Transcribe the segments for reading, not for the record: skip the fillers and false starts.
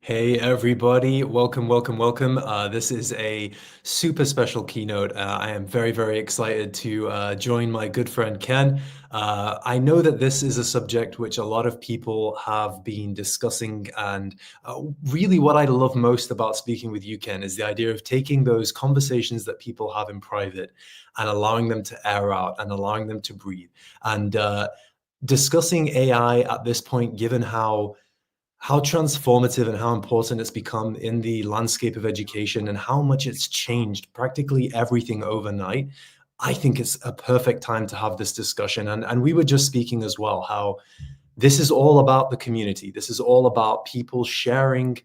Hey everybody, welcome, welcome, welcome. This is a super special keynote. I am very, very excited to join my good friend Ken. I know that this is a subject which a lot of people have been discussing, and really what I love most about speaking with you, Ken, is the idea of taking those conversations that people have in private and allowing them to air out and allowing them to breathe. And discussing AI at this point, given how transformative and how important it's become in the landscape of education and how much it's changed practically everything overnight. I think it's a perfect time to have this discussion. And we were just speaking as well, how this is all about the community. This is all about people sharing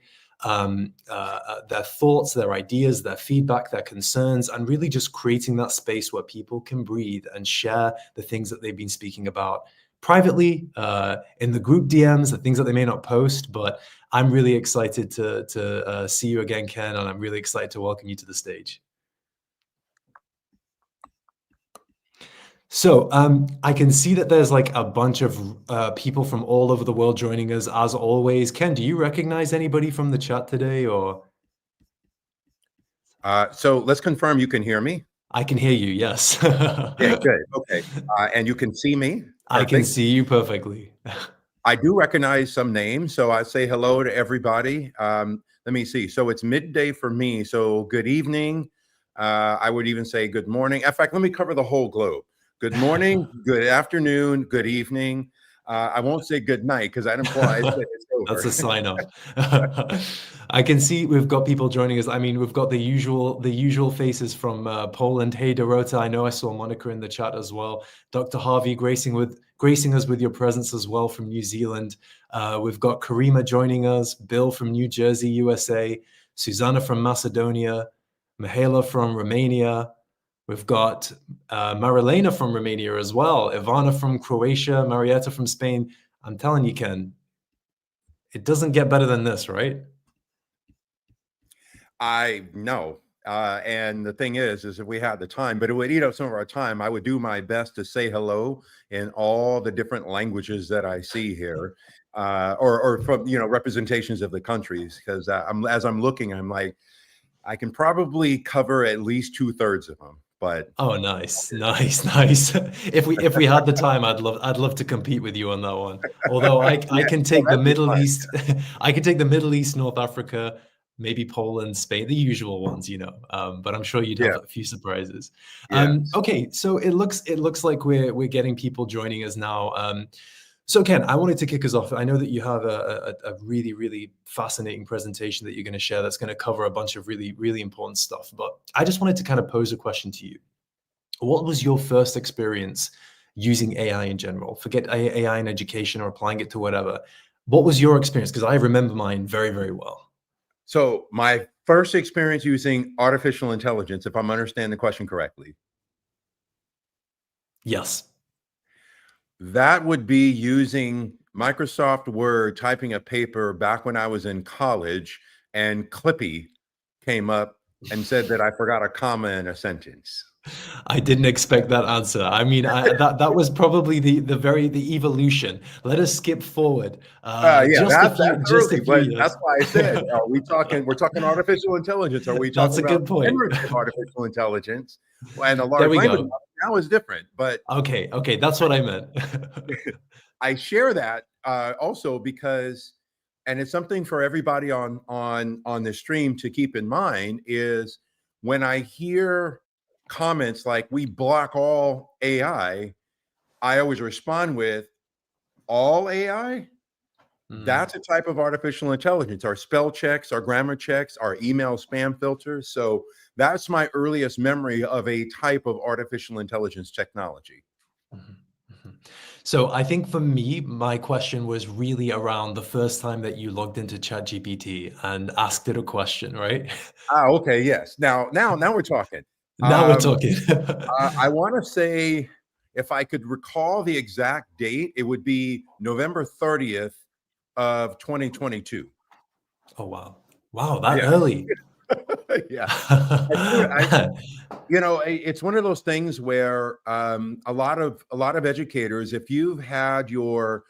their thoughts, their ideas, their feedback, their concerns, and really just creating that space where people can breathe and share the things that they've been speaking about privately in the group DMs, the things that they may not post. But I'm really excited to see you again, Ken, and I'm really excited to welcome you to the stage. So I can see that there's like a bunch of people from all over the world joining us as always. Ken, do you recognize anybody from the chat today, or? So let's confirm you can hear me. I can hear you, yes. Yeah, good. Okay. And you can see me. I can Perfect. see you perfectly. I do recognize some names, so I say hello to everybody. Let me see. So it's midday for me. So good evening. I would even say good morning. In fact, let me cover the whole globe. Good morning, good afternoon, good evening. I won't say good night because that implies that it's That's over. a sign off. I can see we've got people joining us. I mean, we've got the usual faces from Poland. Hey, Dorota, I know I saw Monica in the chat as well. Dr. Harvey gracing us with your presence as well from New Zealand. We've got Karima joining us, Bill from New Jersey, USA, Susanna from Macedonia, Mihaela from Romania. We've got Marilena from Romania as well, Ivana from Croatia, Marietta from Spain. I'm telling you, Ken, it doesn't get better than this, right? I know. And the thing is if we had the time, but it would eat up some of our time, I would do my best to say hello in all the different languages that I see here, or from, representations of the countries. Because as I'm looking, I'm like, I can probably cover at least 2/3 of them. But Oh, nice. If we had the time, I'd love to compete with you on that one. Although I yeah, can well, take the that'd be Middle fun. East, I can take the Middle East, North Africa, maybe Poland, Spain, the usual ones, but I'm sure you'd Yeah, have a few surprises. yeah. Okay, so it looks like we're getting people joining us now. So Ken, I wanted to kick us off. I know that you have a really, really fascinating presentation that you're going to share that's going to cover a bunch of really, really important stuff. But I just wanted to kind of pose a question to you. What was your first experience using AI in general? Forget AI in education or applying it to whatever. What was your experience? Because I remember mine very, very well. So my first experience using artificial intelligence, if I'm understanding the question correctly, Yes. that would be using Microsoft Word, typing a paper back when I was in college, and Clippy came up and said that I forgot a comma in a sentence. I didn't expect that answer. I mean, that was probably the evolution. Let us skip forward Yeah, that's just a early, few but that's years. why I said, we're talking artificial intelligence. Are we That's talking a about good point. generative artificial intelligence? And a There large we language go. model now is different, but Okay, that's what I meant. I share that also because, and it's something for everybody on the stream to keep in mind, is when I hear comments like "we block all I always respond with all AI. Mm. That's a type of artificial intelligence. Our spell checks, our grammar checks, our email spam filters. So that's my earliest memory of a type of artificial intelligence technology. Mhm, mhm. So I think for me, my question was really around the first time that you logged into ChatGPT and asked it a question, right? Ah, okay, yes. Now we're talking. Now we're Um, talking. I want to say, if I could recall the exact date, it would be November 30th of 2022. Oh, wow. Wow, that Yeah, early. yeah. I, it's one of those things where a lot of educators, if you've had your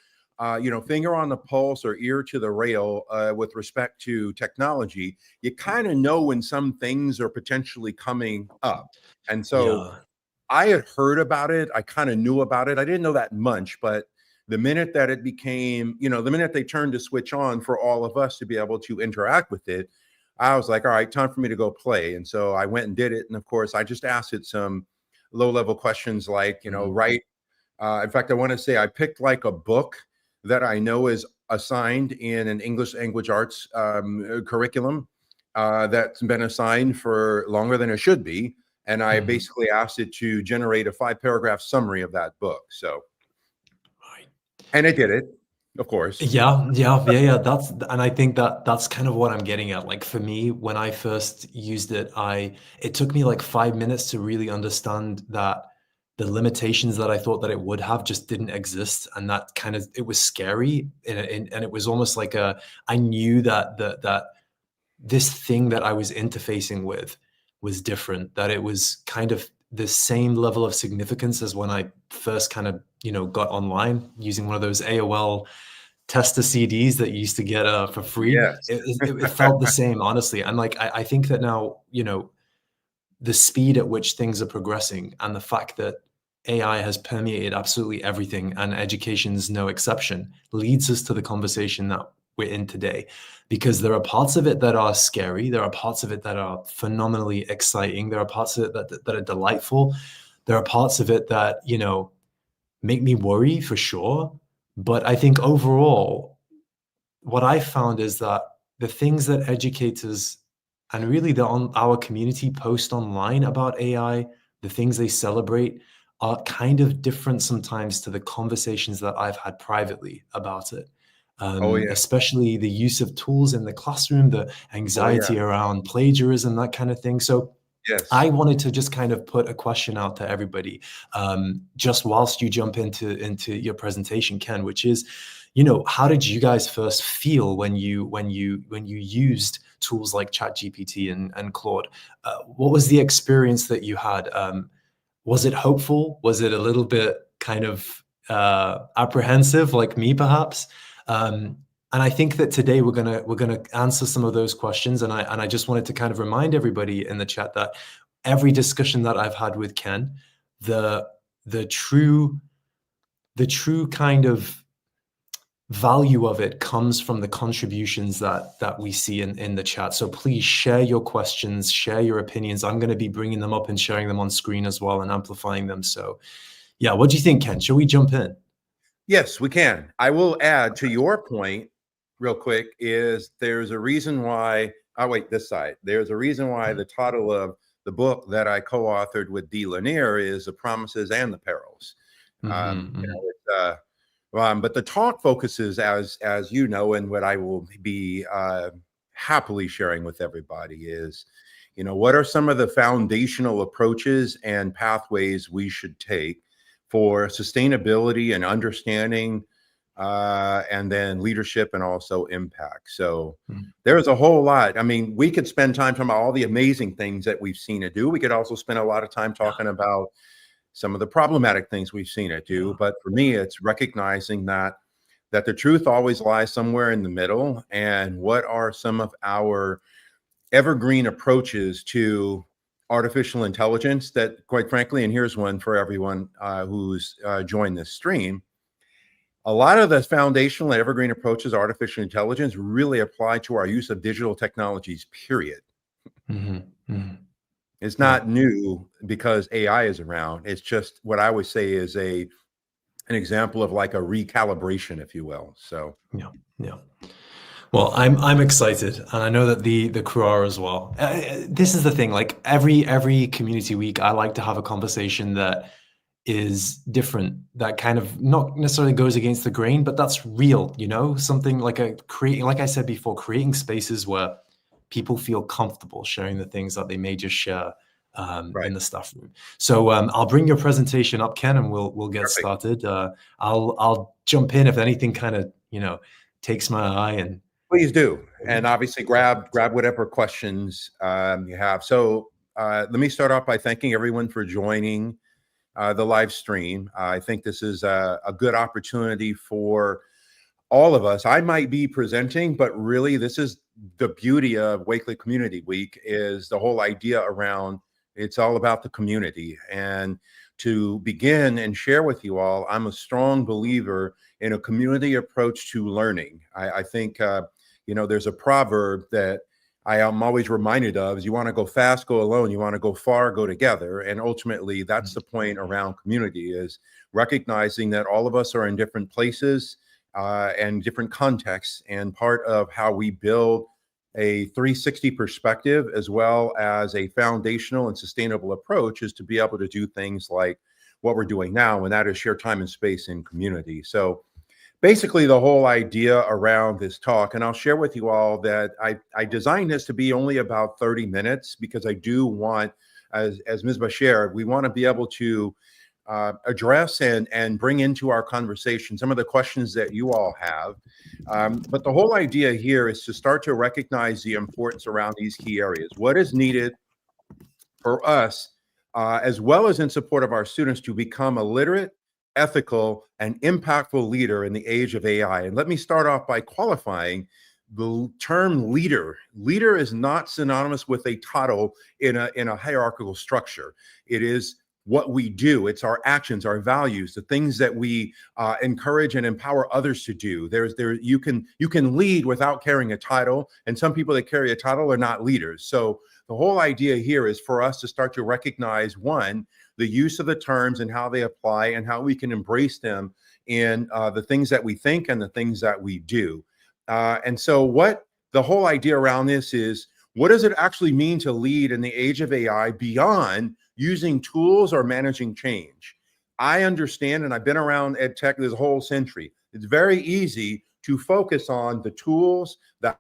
finger on the pulse or ear to the rail with respect to technology, you kind of know when some things are potentially coming up. And so Yeah. I had heard about it. I kind of knew about it. I didn't know that much, but the minute that it became, the minute they turned the switch on for all of us to be able to interact with it, I was like, all right, time for me to go play. And so I went and did it. And of course, I just asked it some low-level questions like, Mhm. write. In fact, I want to say I picked like a book that I know is assigned in an English language arts curriculum that's been assigned for longer than it should be. And I Mhm. basically asked it to generate a 5-paragraph summary of that book. So, Right. and it did it, of course. Yeah. And I think that that's kind of what I'm getting at. Like for me, when I first used it, it took me like 5 minutes to really understand that the limitations that I thought that it would have just didn't exist, and that kind of it was scary, and it was almost like I knew that this thing that I was interfacing with was different, that it was kind of the same level of significance as when I first kind of, got online using one of those AOL tester CDs that you used to get for free. Yes. It felt the same, honestly. And like, I think that now, the speed at which things are progressing and the fact that AI has permeated absolutely everything and education's no exception leads us to the conversation that we're in today. Because there are parts of it that are scary, there are parts of it that are phenomenally exciting, there are parts of it that are delightful, there are parts of it that, make me worry for sure. But I think overall, what I found is that the things that educators and really our community post online about AI, the things they celebrate, are kind of different sometimes to the conversations that I've had privately about it. Oh, yeah. Especially the use of tools in the classroom, the Oh, yeah. anxiety around plagiarism, that kind of thing. So Yes. I wanted to just kind of put a question out to everybody, just whilst you jump into your presentation, Ken, which is, how did you guys first feel when you used tools like ChatGPT and Claude? What was the experience that you had? Was it hopeful? Was it a little bit kind of apprehensive, like me, perhaps? And I think that today we're gonna answer some of those questions. And I just wanted to kind of remind everybody in the chat that every discussion that I've had with Ken, the the true the true kind of value of it comes from the contributions that we see in the chat. So please share your questions, share your opinions. I'm going to be bringing them up and sharing them on screen as well and amplifying them. So yeah, what do you think, Ken? Shall we jump in? Yes, we can. I will add to your point real quick is there's a reason why, oh, wait, this side. There's a reason why the title of the book that I co-authored with Dee Lanier is The Promises and the Perils. But the talk focuses, as you know, and what I will be happily sharing with everybody is, what are some of the foundational approaches and pathways we should take for sustainability and understanding, and then leadership and also impact. So Mhm. there's a whole lot. I mean, we could spend time talking about all the amazing things that we've seen it do. We could also spend a lot of time Yeah, talking about some of the problematic things we've seen it do. yeah, But for me, it's recognizing that the truth always lies somewhere in the middle. And what are some of our evergreen approaches to artificial intelligence that, quite frankly, and here's one for everyone who's joined this stream. A lot of the foundational and evergreen approaches to artificial intelligence really apply to our use of digital technologies, period. hmm hmm It's yeah, not new because AI is around. It's just what I always say is an example of like a recalibration, if you will. So yeah, yeah. Well, I'm excited, and I know that the crew are as well. This is the thing. Like every community week, I like to have a conversation that is different, that kind of not necessarily goes against the grain, but that's real. Something like creating, like I said before, creating spaces where people feel comfortable sharing the things that they may just share right, in the staff room. So I'll bring your presentation up, Ken, and we'll get perfect. started. I'll jump in if anything kind of takes my eye and. Please do, and obviously grab whatever questions you have. So let me start off by thanking everyone for joining the live stream. I think this is a good opportunity for all of us, I might be presenting, but really this is the beauty of Wakelet Community Week, is the whole idea around it's all about the community. And to begin and share with you all, I'm a strong believer in a community approach to learning. I think, there's a proverb that I am always reminded of is you want to go fast, go alone. You want to go far, go together. And ultimately, that's the point around community, is recognizing that all of us are in different places and different contexts. And part of how we build a 360 perspective as well as a foundational and sustainable approach is to be able to do things like what we're doing now, and that is share time and space in community. So basically the whole idea around this talk, and I'll share with you all that I designed this to be only about 30 minutes because I do want, as Ms. Bashir, we want to be able to address and bring into our conversation some of the questions that you all have. But the whole idea here is to start to recognize the importance around these key areas. What is needed for us, as well as in support of our students, to become a literate, ethical, and impactful leader in the age of AI. And let me start off by qualifying the term leader. Leader is not synonymous with a title in a hierarchical structure. It is what we do. It's our actions, our values, the things that we encourage and empower others to do. You can lead without carrying a title, and some people that carry a title are not leaders. So the whole idea here is for us to start to recognize, one, the use of the terms and how they apply and how we can embrace them in the things that we think and the things that we do. And so what the whole idea around this is, what does it actually mean to lead in the age of AI beyond using tools or managing change? I understand, and I've been around ed tech this whole century. It's very easy to focus on the tools, the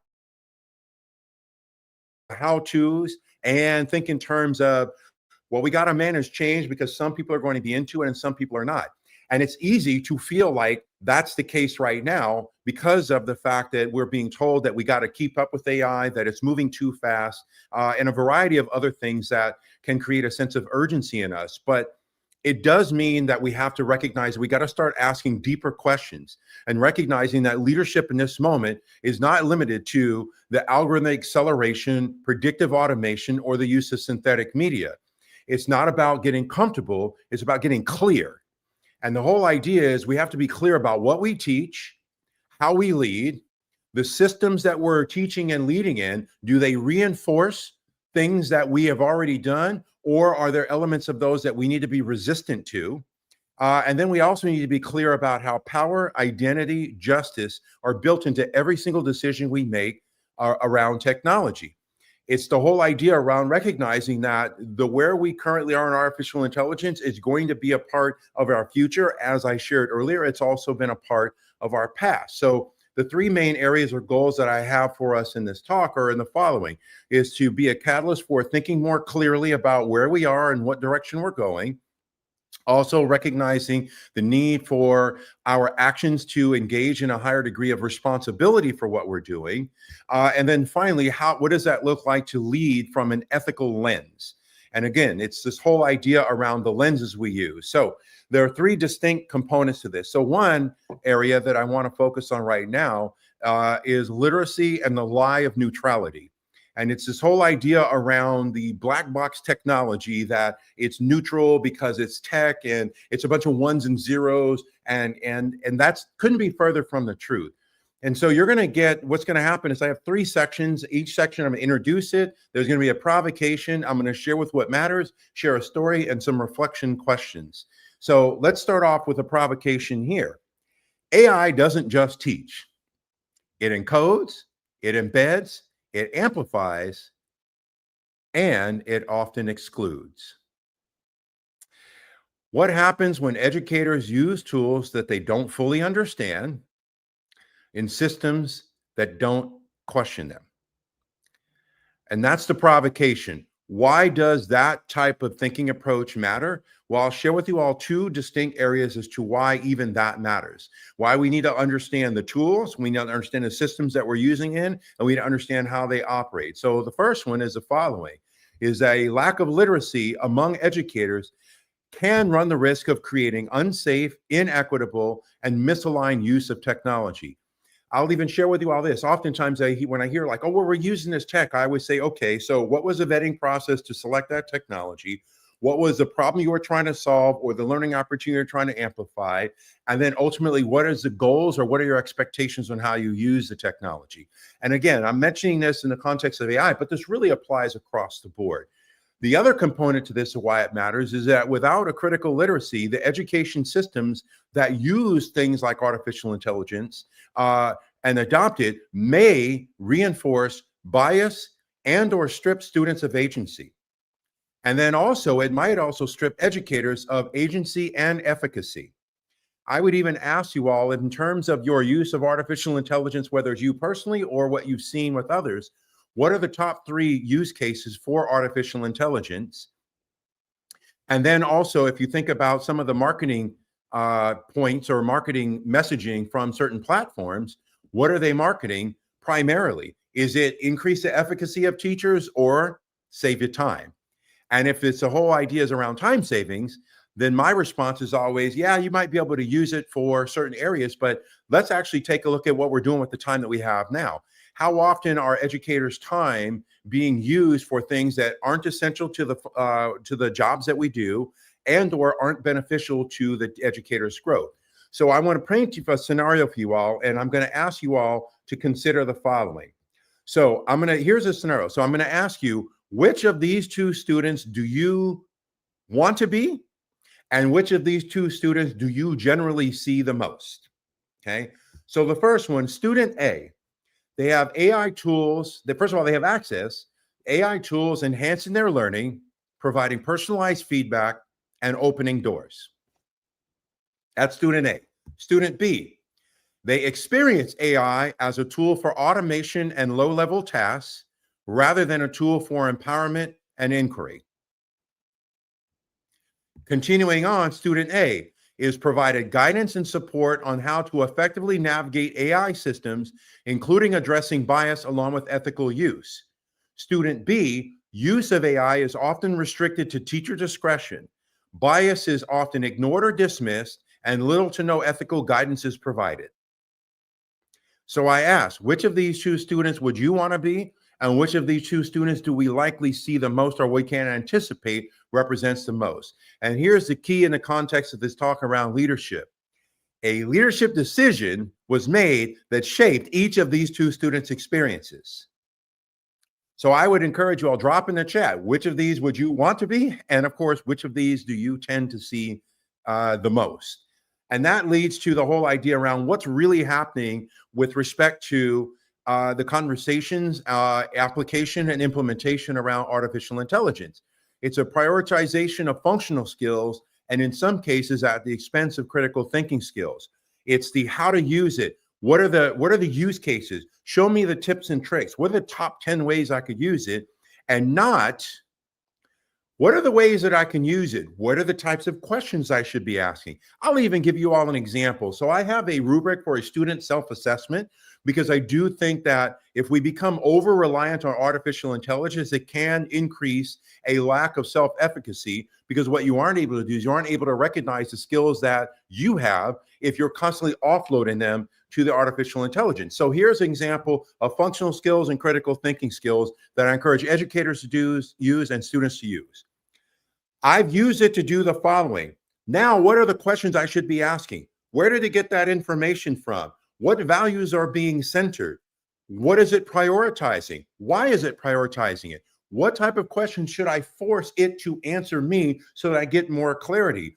how-tos, and think in terms of, well, we got to manage change because some people are going to be into it and some people are not. And it's easy to feel like that's the case right now because of the fact that we're being told that we got to keep up with AI, that it's moving too fast, and a variety of other things that can create a sense of urgency in us. But it does mean that we have to recognize we got to start asking deeper questions and recognizing that leadership in this moment is not limited to the algorithmic acceleration, predictive automation, or the use of synthetic media. It's not about getting comfortable, it's about getting clear. And the whole idea is we have to be clear about what we teach, how we lead, the systems that we're teaching and leading in. Do they reinforce things that we have already done, or are there elements of those that we need to be resistant to? And then we also need to be clear about how power, identity, justice are built into every single decision we make around technology. It's the whole idea around recognizing that where we currently are in artificial intelligence is going to be a part of our future. As I shared earlier, it's also been a part of our past. So the three main areas or goals that I have for us in this talk are in the following: is to be a catalyst for thinking more clearly about where we are and what direction we're going. Also recognizing the need for our actions to engage in a higher degree of responsibility for what we're doing. And then finally, what does that look like to lead from an ethical lens? And again, it's this whole idea around the lenses we use. So there are three distinct components to this. So one area that I want to focus on right now is literacy and the lie of neutrality. And it's this whole idea around the black box technology that it's neutral because it's tech and it's a bunch of ones and zeros, and that's couldn't be further from the truth. And so you're going to get, what's going to happen is I have three sections. Each section I'm going to introduce it. There's going to be a provocation. I'm going to share with what matters, share a story, and some reflection questions. So let's start off with a provocation here. AI doesn't just teach. It encodes, it embeds, it amplifies, and it often excludes. What happens when educators use tools that they don't fully understand in systems that don't question them? And that's the provocation. Why does that type of thinking approach matter? Well, I'll share with you all two distinct areas as to why even that matters. Why we need to understand the tools, we need to understand the systems that we're using in, and we need to understand how they operate. So the first one is the following, is a lack of literacy among educators can run the risk of creating unsafe, inequitable, and misaligned use of technology. I'll even share with you all this. Oftentimes, when I hear like, oh, well, we're using this tech, I always say, okay, so what was the vetting process to select that technology? What was the problem you were trying to solve or the learning opportunity you're trying to amplify? And then ultimately, what is the goals or what are your expectations on how you use the technology? And again, I'm mentioning this in the context of AI, but this really applies across the board. The other component to this of why it matters is that without a critical literacy, the education systems that use things like artificial intelligence and adopt it may reinforce bias and or strip students of agency. And then also, it might also strip educators of agency and efficacy. I would even ask you all, in terms of your use of artificial intelligence, whether it's you personally or what you've seen with others, what are the top 3 use cases for artificial intelligence? And then also, if you think about some of the marketing points or marketing messaging from certain platforms, what are they marketing primarily? Is it increase the efficacy of teachers or save you time? And if it's the whole idea is around time savings, then my response is always, yeah, you might be able to use it for certain areas, but let's actually take a look at what we're doing with the time that we have now. How often are educators' time being used for things that aren't essential to the jobs that we do and or aren't beneficial to the educators' growth? So I want to paint a scenario for you all, and I'm going to ask you all to consider the following. So here's a scenario. So I'm going to ask you, which of these 2 students do you want to be? And which of these 2 students do you generally see the most? Okay. So the first one, student A, they have AI tools that, first of all, they have access, AI tools enhancing their learning, providing personalized feedback, and opening doors. That's student A. Student B, they experience AI as a tool for automation and low-level tasks rather than a tool for empowerment and inquiry. Continuing on, student A is provided guidance and support on how to effectively navigate AI systems, including addressing bias along with ethical use. Student B, use of AI is often restricted to teacher discretion. Bias is often ignored or dismissed, and little to no ethical guidance is provided. So I ask, which of these 2 students would you want to be? And which of these 2 students do we likely see the most or we can anticipate represents the most? And here's the key in the context of this talk around leadership. A leadership decision was made that shaped each of these 2 students' experiences. So I would encourage you all, drop in the chat, which of these would you want to be? And of course, which of these do you tend to see the most? And that leads to the whole idea around what's really happening with respect to the conversations, application, and implementation around artificial intelligence. It's a prioritization of functional skills, and in some cases at the expense of critical thinking skills. It's the how to use it. What are the use cases? Show me the tips and tricks. What are the top 10 ways I could use it? And not, what are the ways that I can use it? What are the types of questions I should be asking? I'll even give you all an example. So I have a rubric for a student self-assessment, because I do think that if we become over-reliant on artificial intelligence, it can increase a lack of self-efficacy, because what you aren't able to do is you aren't able to recognize the skills that you have if you're constantly offloading them to the artificial intelligence. So here's an example of functional skills and critical thinking skills that I encourage educators to use and students to use. I've used it to do the following. Now, what are the questions I should be asking? Where did it get that information from? What values are being centered? What is it prioritizing? Why is it prioritizing it? What type of questions should I force it to answer me so that I get more clarity?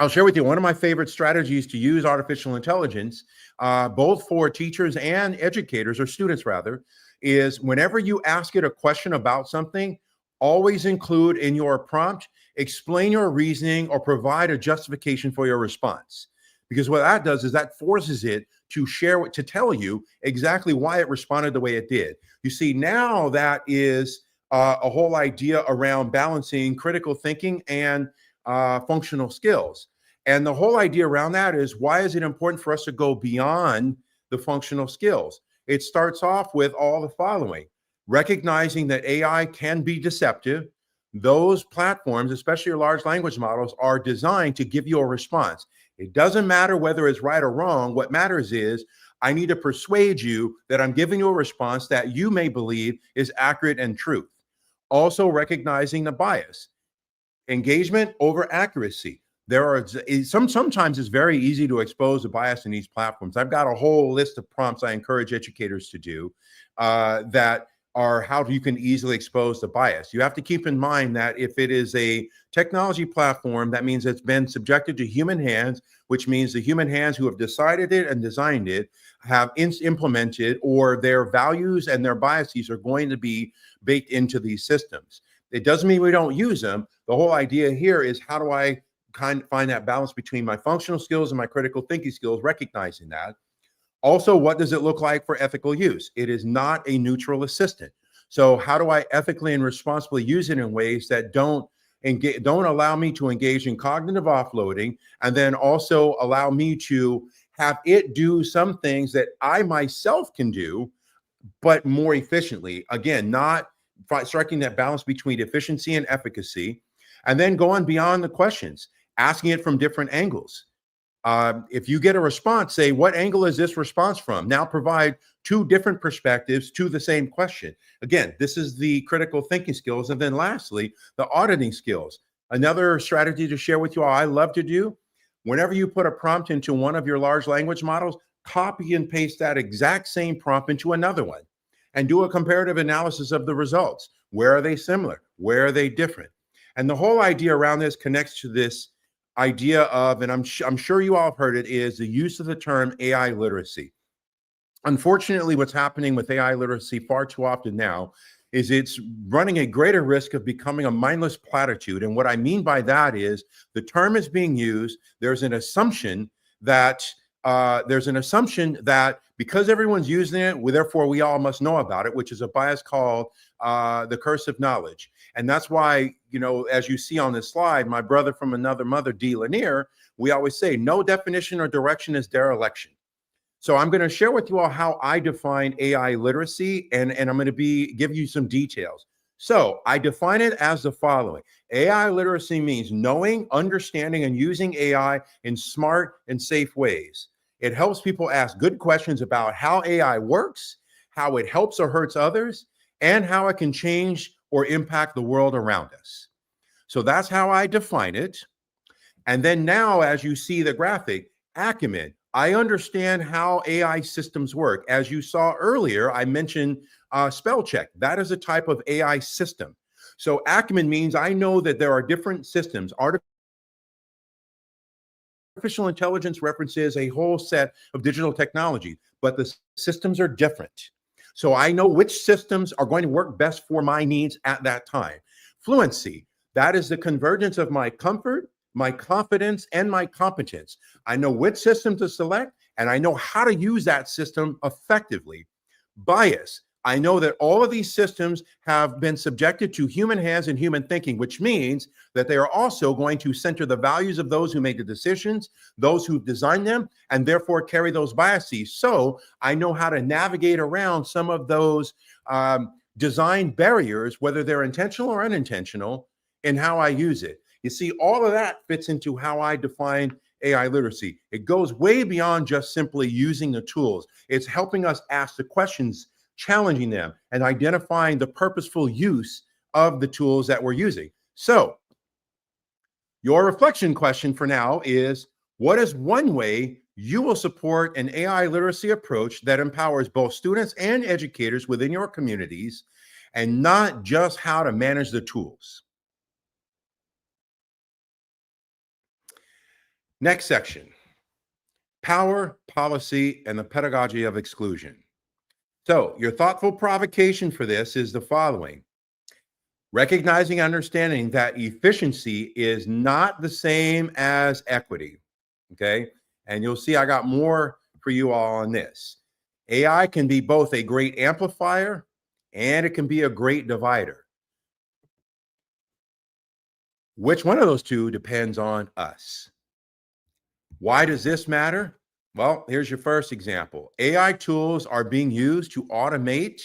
I'll share with you one of my favorite strategies to use artificial intelligence, both for teachers and educators, or students rather, is whenever you ask it a question about something, always include in your prompt, explain your reasoning or provide a justification for your response. Because what that does is that forces it to tell you exactly why it responded the way it did. You see, now that is a whole idea around balancing critical thinking and functional skills. And the whole idea around that is, why is it important for us to go beyond the functional skills? It starts off with all the following: recognizing that AI can be deceptive, those platforms, especially your large language models, are designed to give you a response. It doesn't matter whether it's right or wrong. What matters is I need to persuade you that I'm giving you a response that you may believe is accurate and truth. Also recognizing the bias. Engagement over accuracy. There are sometimes it's very easy to expose the bias in these platforms. I've got a whole list of prompts I encourage educators to do that are how you can easily expose the bias. You have to keep in mind that if it is a technology platform, that means it's been subjected to human hands, which means the human hands who have decided it and designed it have implemented, or their values and their biases are going to be baked into these systems. It doesn't mean we don't use them. The whole idea here is how do I kind of find that balance between my functional skills and my critical thinking skills, recognizing that. Also, what does it look like for ethical use? It is not a neutral assistant. So how do I ethically and responsibly use it in ways that don't allow me to engage in cognitive offloading, and then also allow me to have it do some things that I myself can do, but more efficiently. Again, not striking that balance between efficiency and efficacy, and then going beyond the questions, asking it from different angles. If you get a response, say, what angle is this response from? Now provide two different perspectives to the same question. Again, this is the critical thinking skills. And then lastly, the auditing skills. Another strategy to share with you all I love to do, whenever you put a prompt into one of your large language models, copy and paste that exact same prompt into another one and do a comparative analysis of the results. Where are they similar? Where are they different? And the whole idea around this connects to this idea of, and I'm sure you all have heard it, is the use of the term AI literacy. Unfortunately, what's happening with AI literacy far too often now is it's running a greater risk of becoming a mindless platitude. And what I mean by that is the term is being used. There's an assumption that because everyone's using it, therefore we all must know about it, which is a bias called the curse of knowledge. And that's why, as you see on this slide, my brother from another mother, D. Lanier, we always say no definition or direction is dereliction. So I'm going to share with you all how I define AI literacy, and I'm going to give you some details. So I define it as the following. AI literacy means knowing, understanding, and using AI in smart and safe ways. It helps people ask good questions about how AI works, how it helps or hurts others, and how it can change or impact the world around us. So that's how I define it. And then now, as you see the graphic, acumen. I understand how AI systems work. As you saw earlier, I mentioned spell check. That is a type of AI system. So acumen means I know that there are different systems. Artificial intelligence references a whole set of digital technology, but the systems are different. So I know which systems are going to work best for my needs at that time. Fluency, that is the convergence of my comfort, my confidence, and my competence. I know which system to select, and I know how to use that system effectively. Bias, I know that all of these systems have been subjected to human hands and human thinking, which means that they are also going to center the values of those who made the decisions, those who designed them, and therefore carry those biases. So I know how to navigate around some of those design barriers, whether they're intentional or unintentional, in how I use it. You see, all of that fits into how I define AI literacy. It goes way beyond just simply using the tools. It's helping us ask the questions, challenging them, and identifying the purposeful use of the tools that we're using. So your reflection question for now is, what is one way you will support an AI literacy approach that empowers both students and educators within your communities, and not just how to manage the tools? Next section, power, policy, and the pedagogy of exclusion. So your thoughtful provocation for this is the following. Recognizing, understanding that efficiency is not the same as equity, okay? And you'll see I got more for you all on this. AI can be both a great amplifier and it can be a great divider. Which one of those two depends on us? Why does this matter? Well, here's your first example. AI tools are being used to automate,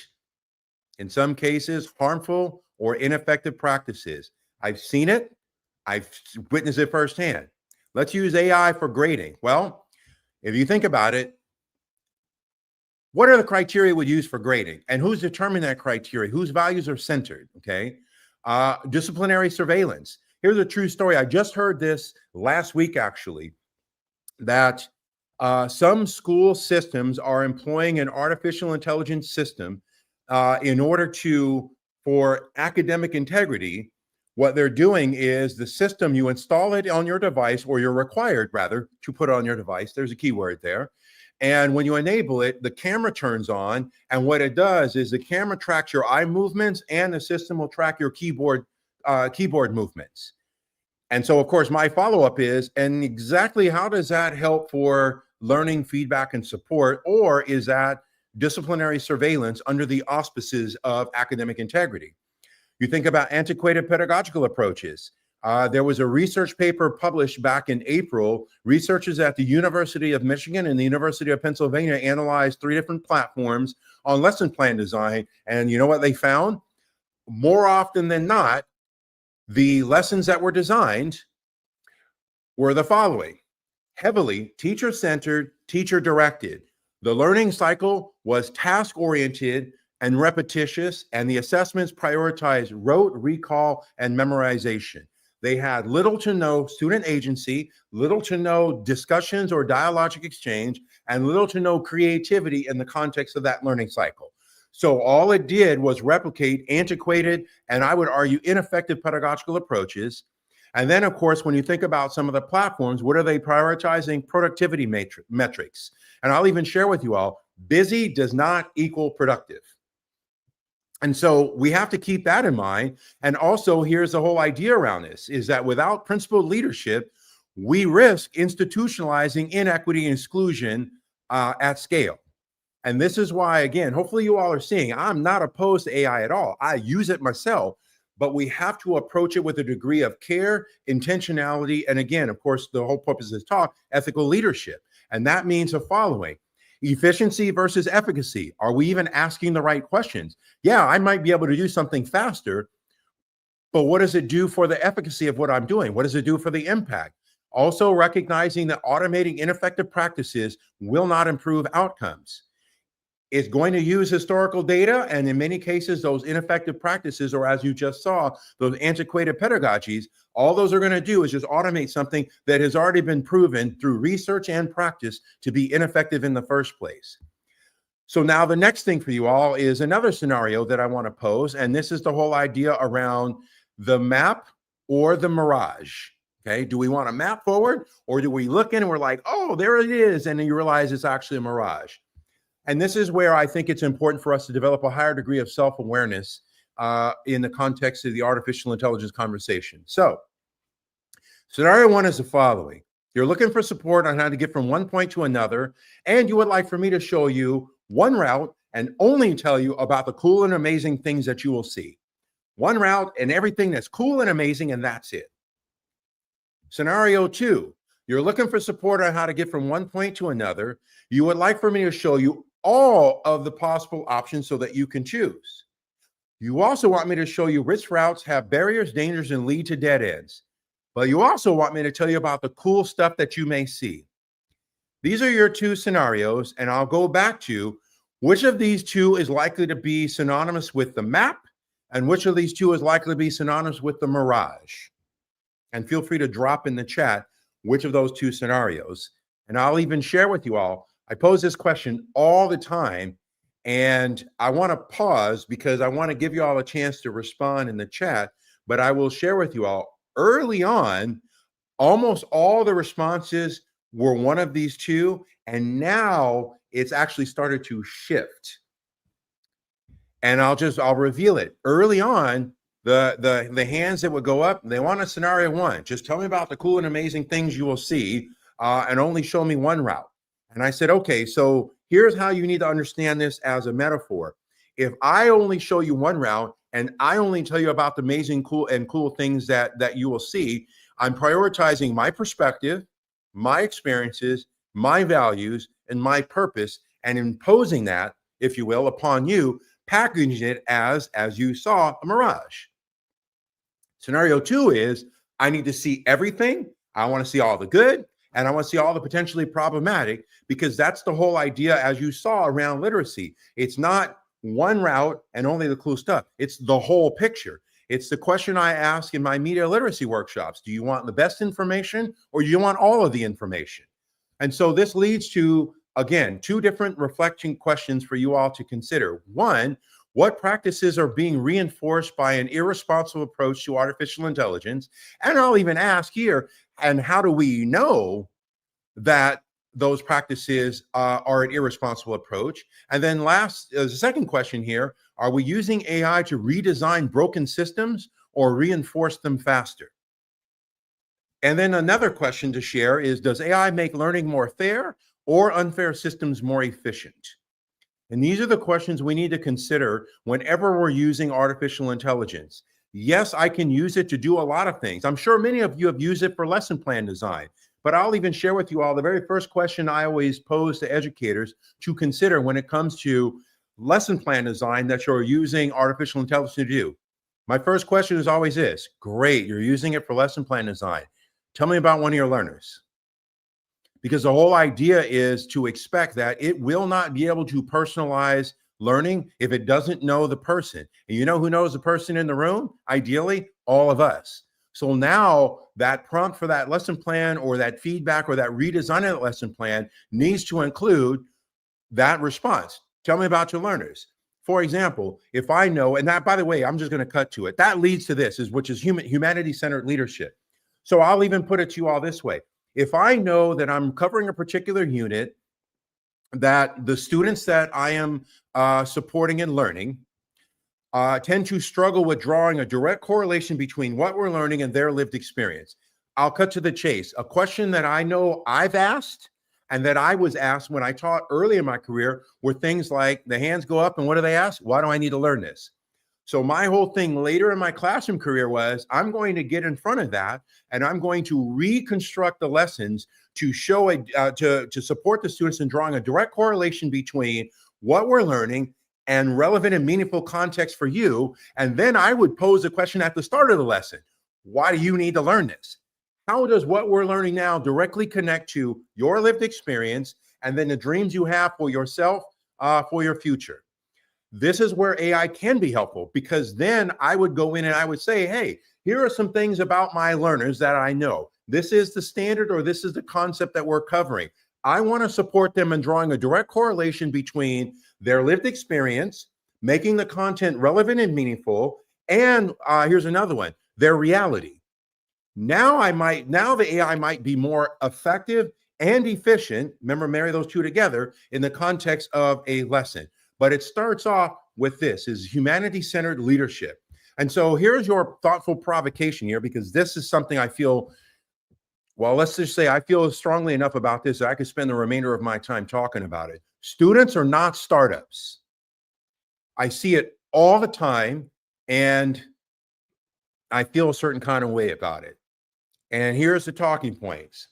in some cases, harmful or ineffective practices. I've seen it. I've witnessed it firsthand. Let's use AI for grading. Well, if you think about it, what are the criteria we use for grading? And who's determining that criteria? Whose values are centered? Okay. Disciplinary surveillance. Here's a true story. I just heard this last week, actually, that some school systems are employing an artificial intelligence system in order for academic integrity. What they're doing is the system, you install it on your device, or you're required rather to put it on your device. There's a keyword there. And when you enable it, the camera turns on. And what it does is the camera tracks your eye movements, and the system will track your keyboard movements. And so, of course, my follow-up is, and exactly how does that help for learning, feedback, and support? Or is that disciplinary surveillance under the auspices of academic integrity? You think about antiquated pedagogical approaches. There was a research paper published back in April. Researchers at the University of Michigan and the University of Pennsylvania analyzed 3 different platforms on lesson plan design. And you know what they found? More often than not, the lessons that were designed were the following: heavily teacher-centered, teacher-directed. The learning cycle was task-oriented and repetitious, and the assessments prioritized rote, recall, and memorization. They had little to no student agency, little to no discussions or dialogic exchange, and little to no creativity in the context of that learning cycle. So all it did was replicate antiquated, and I would argue ineffective pedagogical approaches. And then, of course, when you think about some of the platforms, what are they prioritizing? Productivity metrics. And I'll even share with you all, busy does not equal productive. And so we have to keep that in mind. And also, here's the whole idea around this, is that without principled leadership, we risk institutionalizing inequity and exclusion at scale. And this is why, again, hopefully you all are seeing, I'm not opposed to AI at all. I use it myself, but we have to approach it with a degree of care, intentionality, and again, of course, the whole purpose of this talk, ethical leadership. And that means the following: efficiency versus efficacy. Are we even asking the right questions? Yeah, I might be able to do something faster, but what does it do for the efficacy of what I'm doing? What does it do for the impact? Also recognizing that automating ineffective practices will not improve outcomes. It's going to use historical data, and in many cases, those ineffective practices, or as you just saw, those antiquated pedagogies, all those are going to do is just automate something that has already been proven through research and practice to be ineffective in the first place. So now the next thing for you all is another scenario that I want to pose, and this is the whole idea around the map or the mirage. Okay, do we want to map forward, or do we look in and we're like, oh, there it is, and then you realize it's actually a mirage? And this is where I think it's important for us to develop a higher degree of self-awareness in the context of the artificial intelligence conversation. So scenario 1 is the following: you're looking for support on how to get from one point to another, and you would like for me to show you one route and only tell you about the cool and amazing things that you will see. One route and everything that's cool and amazing, and that's it. Scenario 2, you're looking for support on how to get from one point to another. You would like for me to show you all of the possible options so that you can choose. You also want me to show you which routes have barriers, dangers, and lead to dead ends. But you also want me to tell you about the cool stuff that you may see. These are your 2 scenarios, and I'll go back to which of these 2 is likely to be synonymous with the map, and which of these 2 is likely to be synonymous with the mirage. And feel free to drop in the chat which of those 2 scenarios. And I'll even share with you all, I pose this question all the time, and I want to pause because I want to give you all a chance to respond in the chat, but I will share with you all, early on, almost all the responses were one of these 2, and now it's actually started to shift. And I'll reveal it. Early on, the hands that would go up, they want a scenario 1. Just tell me about the cool and amazing things you will see, and only show me one route. And I said, okay, so here's how you need to understand this as a metaphor. If I only show you one route and I only tell you about the amazing, cool things that you will see, I'm prioritizing my perspective, my experiences, my values, and my purpose, and imposing that, if you will, upon you, packaging it as you saw, a mirage. Scenario 2 is I need to see everything. I want to see all the good and I want to see all the potentially problematic, because that's the whole idea, as you saw, around literacy. It's not one route and only the cool stuff. It's the whole picture. It's the question I ask in my media literacy workshops. Do you want the best information or do you want all of the information? And so this leads to, again, two different reflection questions for you all to consider. One, what practices are being reinforced by an irresponsible approach to artificial intelligence? And I'll even ask here, and how do we know that those practices are an irresponsible approach? And then last, the second question here, are we using AI to redesign broken systems or reinforce them faster? And then another question to share is, does AI make learning more fair or unfair systems more efficient? And these are the questions we need to consider whenever we're using artificial intelligence. Yes, I can use it to do a lot of things. I'm sure many of you have used it for lesson plan design, but I'll even share with you all the very first question I always pose to educators to consider when it comes to lesson plan design that you're using artificial intelligence to do. My first question is always this: great, you're using it for lesson plan design. Tell me about one of your learners. Because the whole idea is to expect that it will not be able to personalize learning if it doesn't know the person. And you know who knows the person in the room? Ideally, all of us. So now that prompt for that lesson plan or that feedback or that redesign of the lesson plan needs to include that response. Tell me about your learners. For example, if I know, and that, by the way, I'm just going to cut to it. That leads to this, which is humanity-centered leadership. So I'll even put it to you all this way. If I know that I'm covering a particular unit, that the students that I am supporting and learning tend to struggle with drawing a direct correlation between what we're learning and their lived experience, I'll cut to the chase. A question that I know I've asked and that I was asked when I taught early in my career were things like, the hands go up and what do they ask? Why do I need to learn this? So my whole thing later in my classroom career was, I'm going to get in front of that and I'm going to reconstruct the lessons to show to support the students in drawing a direct correlation between what we're learning and relevant and meaningful context for you. And then I would pose a question at the start of the lesson. Why do you need to learn this? How does what we're learning now directly connect to your lived experience and then the dreams you have for yourself, for your future? This is where AI can be helpful, because then I would go in and I would say, hey, here are some things about my learners that I know. This is the standard, or this is the concept that we're covering. I want to support them in drawing a direct correlation between their lived experience, making the content relevant and meaningful, and here's another one, their reality. Now the AI might be more effective and efficient. Remember, marry those two together in the context of a lesson. But it starts off with this, is humanity-centered leadership. And so here's your thoughtful provocation here, because this is something I feel, well, let's just say I feel strongly enough about this that I could spend the remainder of my time talking about it. Students are not startups. I see it all the time, and I feel a certain kind of way about it. And here's the talking points.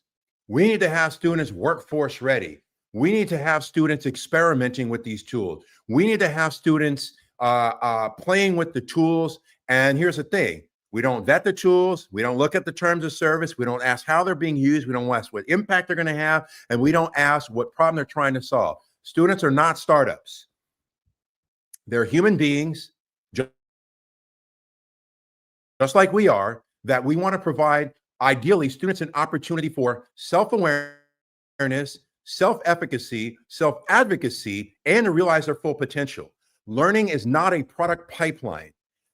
We need to have students workforce ready. We need to have students experimenting with these tools. We need to have students playing with the tools. And here's the thing. We don't vet the tools. We don't look at the terms of service. We don't ask how they're being used. We don't ask what impact they're going to have. And we don't ask what problem they're trying to solve. Students are not startups. They're human beings, just like we are, that we want to provide, ideally, students an opportunity for self-awareness, self-efficacy, self-advocacy, and to realize their full potential. Learning is not a product pipeline.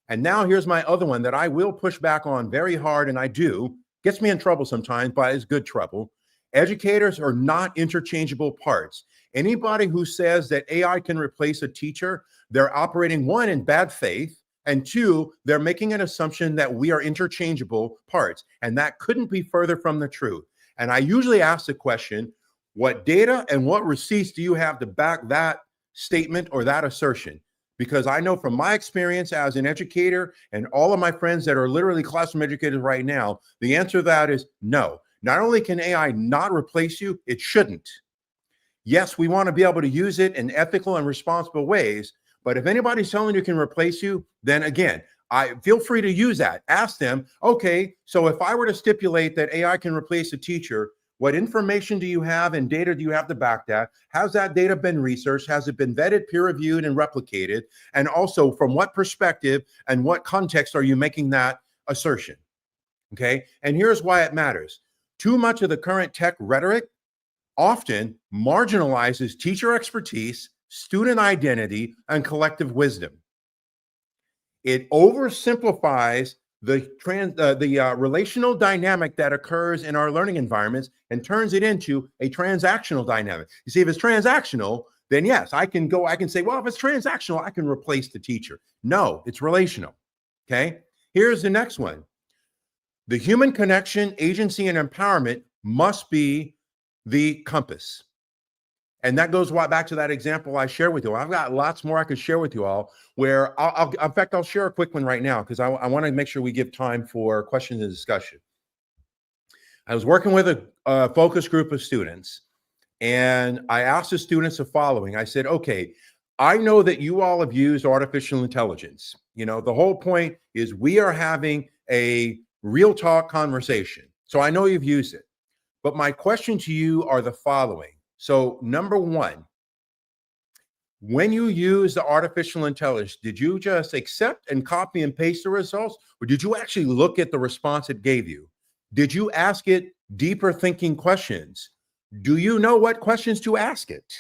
And now here's my other one that I will push back on very hard, and I do. Gets me in trouble sometimes, but it's good trouble. Educators are not interchangeable parts. Anybody who says that AI can replace a teacher, they're operating, one, in bad faith, and two, they're making an assumption that we are interchangeable parts. And that couldn't be further from the truth. And I usually ask the question, what data and what receipts do you have to back that statement or that assertion? Because I know from my experience as an educator and all of my friends that are literally classroom educators right now, the answer to that is no. Not only can AI not replace you, it shouldn't. Yes, we want to be able to use it in ethical and responsible ways, But if anybody's telling you can replace you, then again, I feel free to use that. Ask them, okay, so if I were to stipulate that AI can replace a teacher, what information do you have and data do you have to back that? Has that data been researched? Has it been vetted, peer reviewed, and replicated? And also, from what perspective and what context are you making that assertion? Okay, and here's why it matters. Too much of the current tech rhetoric often marginalizes teacher expertise, student identity, and collective wisdom. It oversimplifies the relational dynamic that occurs in our learning environments and turns it into a transactional dynamic. You see, if it's transactional, then yes, I can say, well, if it's transactional, I can replace the teacher. No, it's relational. Okay, here's the next one. The human connection, agency, and empowerment must be the compass. And that goes back to that example I shared with you. I've got lots more I could share with you all, where in fact, I'll share a quick one right now because I want to make sure we give time for questions and discussion. I was working with a focus group of students, and I asked the students the following. I said, okay, I know that you all have used artificial intelligence. You know, the whole point is we are having a real talk conversation. So I know you've used it. But my question to you are the following. So number one, when you use the artificial intelligence, did you just accept and copy and paste the results? Or did you actually look at the response it gave you? Did you ask it deeper thinking questions? Do you know what questions to ask it?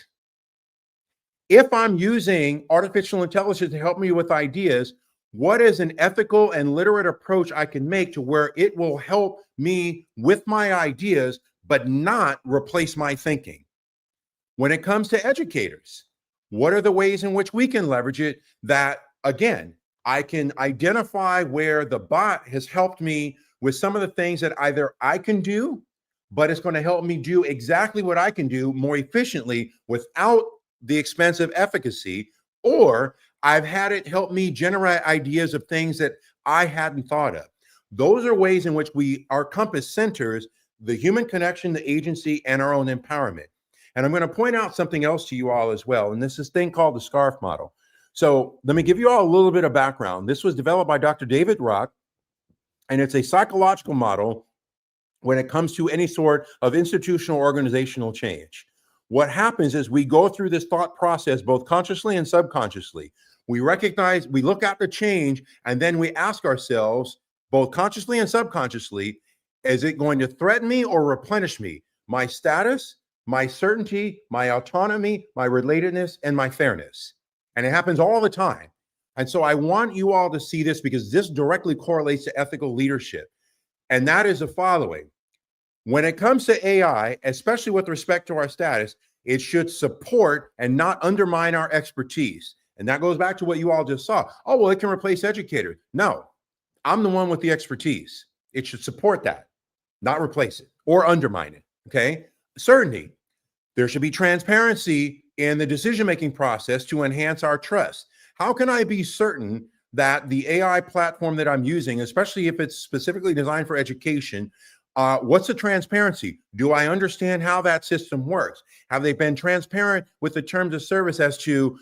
If I'm using artificial intelligence to help me with ideas, what is an ethical and literate approach I can make to where it will help me with my ideas, but not replace my thinking? When it comes to educators, what are the ways in which we can leverage it that, again, I can identify where the bot has helped me with some of the things that either I can do, but it's going to help me do exactly what I can do more efficiently without the expense of efficacy, or I've had it help me generate ideas of things that I hadn't thought of. Those are ways in which our compass centers the human connection, the agency, and our own empowerment. And I'm going to point out something else to you all as well. And this is a thing called the SCARF model. So let me give you all a little bit of background. This was developed by Dr. David Rock, and it's a psychological model when it comes to any sort of institutional organizational change. What happens is we go through this thought process, both consciously and subconsciously. We recognize, we look at the change, and then we ask ourselves, both consciously and subconsciously, is it going to threaten me or replenish me? My status, my certainty, my autonomy, my relatedness, and my fairness. And it happens all the time. And so I want you all to see this because this directly correlates to ethical leadership. And that is the following. When it comes to AI, especially with respect to our status, it should support and not undermine our expertise. And that goes back to what you all just saw. Oh, well, it can replace educators. No, I'm the one with the expertise. It should support that, not replace it or undermine it. Okay. Certainty. There should be transparency in the decision-making process to enhance our trust. How can I be certain that the AI platform that I'm using, especially if it's specifically designed for education, what's the transparency? Do I understand how that system works? Have they been transparent with the terms of service as to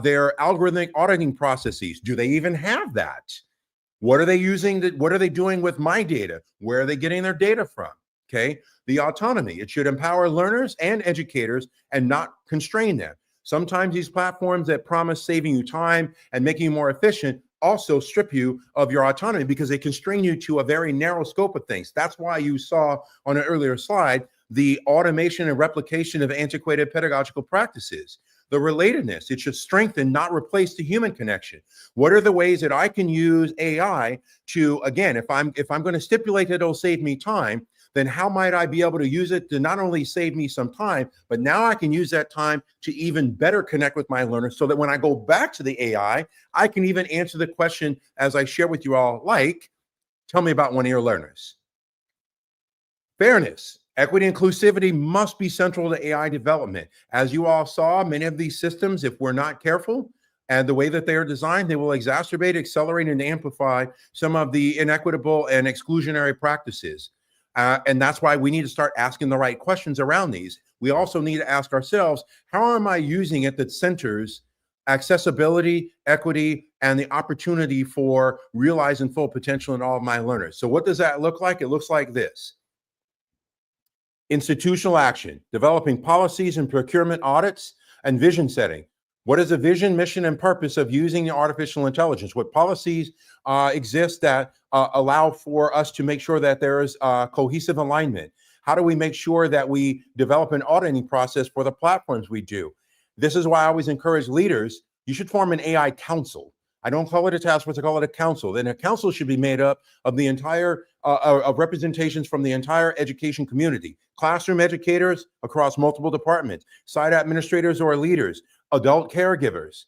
their algorithmic auditing processes? Do they even have that? What are they using? What are they doing with my data? Where are they getting their data from? Okay. The autonomy. It should empower learners and educators and not constrain them. Sometimes these platforms that promise saving you time and making you more efficient also strip you of your autonomy because they constrain you to a very narrow scope of things. That's why you saw on an earlier slide the automation and replication of antiquated pedagogical practices. The relatedness, it should strengthen, not replace the human connection. What are the ways that I can use AI to, again, if I'm going to stipulate that it'll save me time, then how might I be able to use it to not only save me some time, but now I can use that time to even better connect with my learners so that when I go back to the AI, I can even answer the question as I share with you all, like, tell me about one of your learners. Fairness, equity, inclusivity must be central to AI development. As you all saw, many of these systems, if we're not careful, and the way that they are designed, they will exacerbate, accelerate, and amplify some of the inequitable and exclusionary practices. And that's why we need to start asking the right questions around these. We also need to ask ourselves, how am I using it that centers accessibility, equity, and the opportunity for realizing full potential in all of my learners. So what does that look like? It looks like this. Institutional action, developing policies and procurement audits, and vision setting. What is the vision, mission, and purpose of using artificial intelligence? What policies exist that allow for us to make sure that there is cohesive alignment? How do we make sure that we develop an auditing process for the platforms we do? This is why I always encourage leaders, you should form an AI council. I don't call it a task force, I call it a council. Then a council should be made up of the entire, of representations from the entire education community, classroom educators across multiple departments, site administrators or leaders, adult caregivers,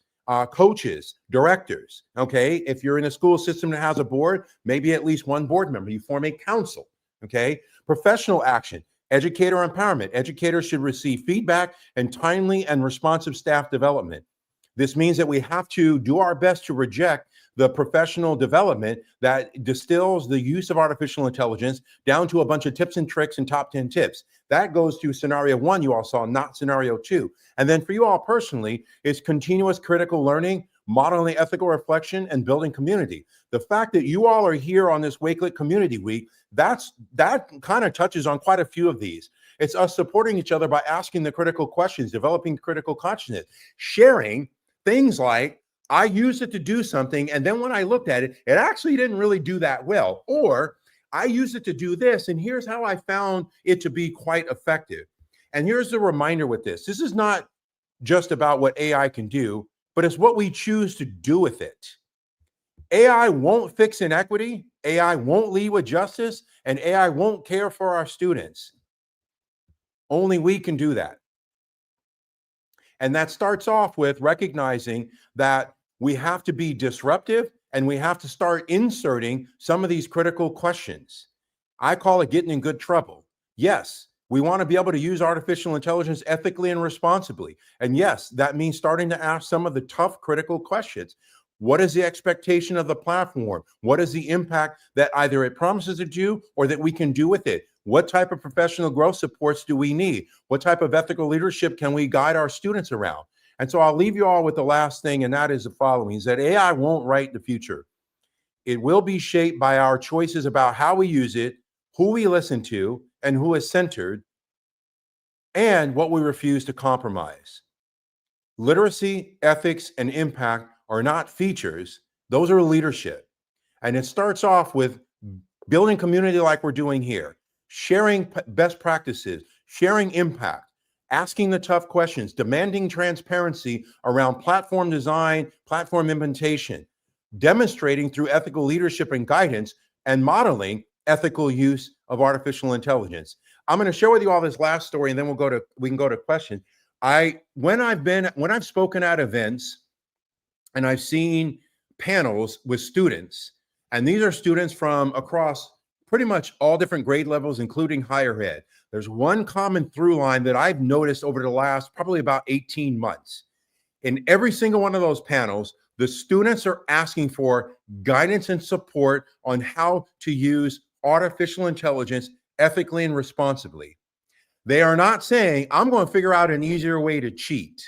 coaches, directors, okay? If you're in a school system that has a board, maybe at least one board member, you form a council, okay? Professional action, educator empowerment. Educators should receive feedback and timely and responsive staff development. This means that we have to do our best to reject the professional development that distills the use of artificial intelligence down to a bunch of tips and tricks and top 10 tips. That goes to scenario 1 you all saw, not scenario 2. And then for you all personally, it's continuous critical learning, modeling ethical reflection, and building community. The fact that you all are here on this Wakelet Community Week, that kind of touches on quite a few of these. It's us supporting each other by asking the critical questions, developing critical consciousness, sharing things like, I used it to do something, and then when I looked at it, it actually didn't really do that well. Or I used it to do this, and here's how I found it to be quite effective. And here's the reminder with this. This is not just about what AI can do, but it's what we choose to do with it. AI won't fix inequity, AI won't lead with justice, and AI won't care for our students. Only we can do that. And that starts off with recognizing that we have to be disruptive and we have to start inserting some of these critical questions. I call it getting in good trouble. Yes, we want to be able to use artificial intelligence ethically and responsibly. And yes, that means starting to ask some of the tough critical questions. What is the expectation of the platform? What is the impact that either it promises to do or that we can do with it? What type of professional growth supports do we need? What type of ethical leadership can we guide our students around? And so I'll leave you all with the last thing, and that is the following, is that AI won't write the future. It will be shaped by our choices about how we use it, who we listen to, and who is centered, and what we refuse to compromise. Literacy, ethics, and impact are not features, those are leadership. And it starts off with building community like we're doing here, sharing best practices, sharing impact, asking the tough questions, demanding transparency around platform design, platform implementation, demonstrating through ethical leadership and guidance, and modeling ethical use of artificial intelligence. I'm going to share with you all this last story, and then we can go to questions. When I've spoken at events and I've seen panels with students, and these are students from across pretty much all different grade levels, including higher ed. There's one common through line that I've noticed over the last probably about 18 months. In every single one of those panels, the students are asking for guidance and support on how to use artificial intelligence ethically and responsibly. They are not saying, I'm going to figure out an easier way to cheat.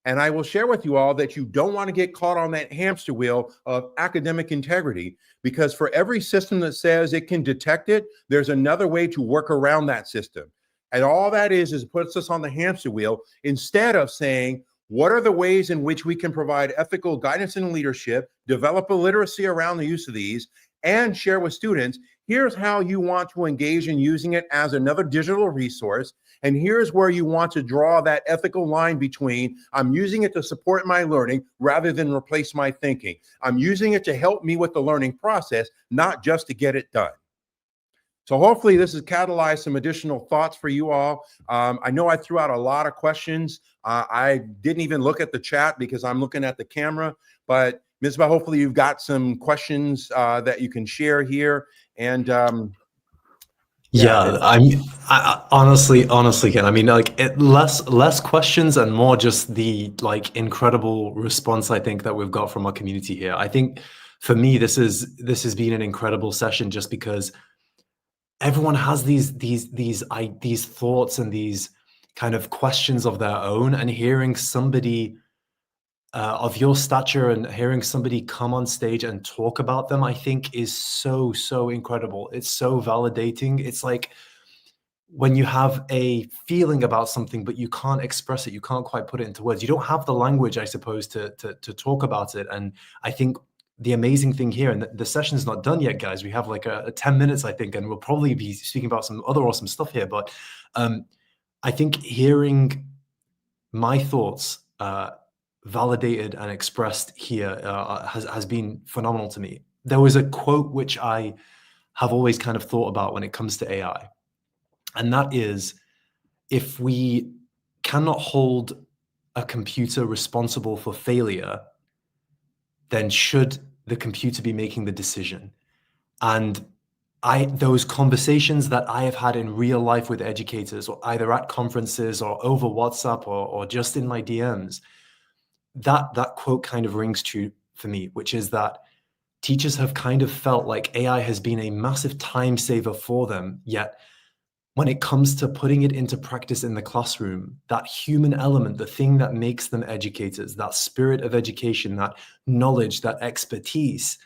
And I will share with you all that you don't want to get caught on that hamster wheel of academic integrity, because for every system that says it can detect it, there's another way to work around that system. And all that is it puts us on the hamster wheel instead of saying, what are the ways in which we can provide ethical guidance and leadership, develop a literacy around the use of these, and share with students, here's how you want to engage in using it as another digital resource. And here's where you want to draw that ethical line between, I'm using it to support my learning rather than replace my thinking. I'm using it to help me with the learning process, not just to get it done. So hopefully this has catalyzed some additional thoughts for you all. I know I threw out a lot of questions. I didn't even look at the chat because I'm looking at the camera, but Ms. Ba, hopefully you've got some questions that you can share here. And yeah, I honestly, Ken, I mean, like less questions and more just the like incredible response I think that we've got from our community here. I think for me, this has been an incredible session just because everyone has these thoughts and these kind of questions of their own, and hearing somebody of your stature and hearing somebody come on stage and talk about them, I think is so, so incredible. It's so validating. It's like when you have a feeling about something, but you can't express it, you can't quite put it into words. You don't have the language, I suppose, to talk about it. And I think the amazing thing here, and the session's not done yet, guys. We have like a 10 minutes, I think, and we'll probably be speaking about some other awesome stuff here. But I think hearing my thoughts validated and expressed here has been phenomenal to me. There was a quote which I have always kind of thought about when it comes to AI. And that is, if we cannot hold a computer responsible for failure, then should the computer be making the decision? And those conversations that I have had in real life with educators, or either at conferences or over WhatsApp or just in my DMs, that quote kind of rings true for me, which is that teachers have kind of felt like AI has been a massive time saver for them, yet when it comes to putting it into practice in the classroom, that human element, the thing that makes them educators, that spirit of education, that knowledge, that expertise,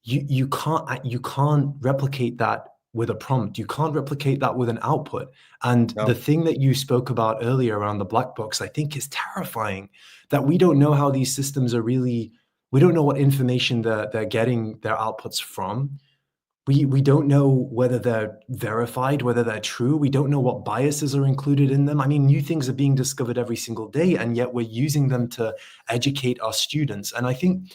you can't replicate that with a prompt. You can't replicate that with an output. And No, the thing that you spoke about earlier around the black box, I think is terrifying, that we don't know how these systems are really, we don't know what information they're getting their outputs from. We don't know whether they're verified, whether they're true. We don't know what biases are included in them. I mean, new things are being discovered every single day, and yet we're using them to educate our students. And I think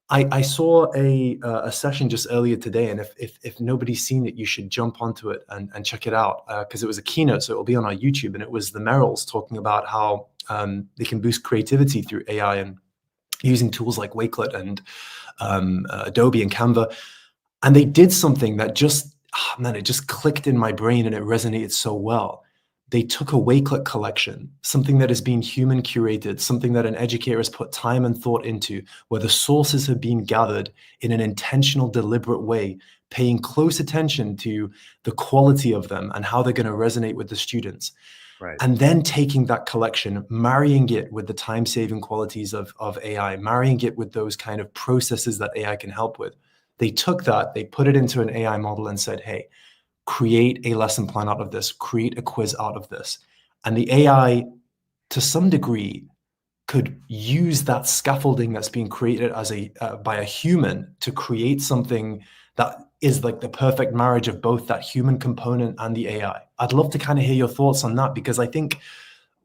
I saw a session just earlier today, and if nobody's seen it, you should jump onto it and check it out, because it was a keynote, so it'll be on our YouTube, and it was the Merrills talking about how they can boost creativity through AI and using tools like Wakelet and Adobe and Canva. And they did something that just, man, it just clicked in my brain and it resonated so well. They took a Wakelet collection, something that has been human curated, something that an educator has put time and thought into, where the sources have been gathered in an intentional, deliberate way, paying close attention to the quality of them and how they're going to resonate with the students. right. And then taking that collection, marrying it with the time-saving qualities of AI, marrying it with those kind of processes that AI can help with. They took that, they put it into an AI model and said, hey, create a lesson plan out of this, create a quiz out of this. And the AI, to some degree, could use that scaffolding that's being created by a human to create something that is like the perfect marriage of both that human component and the AI. I'd love to kind of hear your thoughts on that, because I think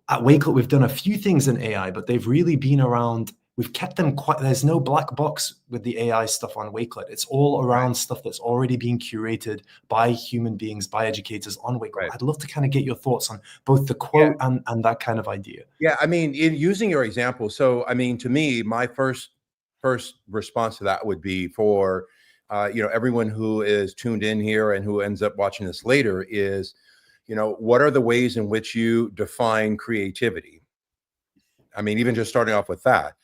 at Wakelet, we've done a few things in AI, but they've really been around, we've kept them quite, there's no black box with the AI stuff on Wakelet. It's all around stuff that's already being curated by human beings, by educators on Wakelet. Right. I'd love to kind of get your thoughts on both the Yeah. quote and that kind of idea. Yeah, I mean, in using your example, so I mean, to me, my first response to that would be for everyone who is tuned in here and who ends up watching this later is, what are the ways in which you define creativity? I mean, even just starting off with that,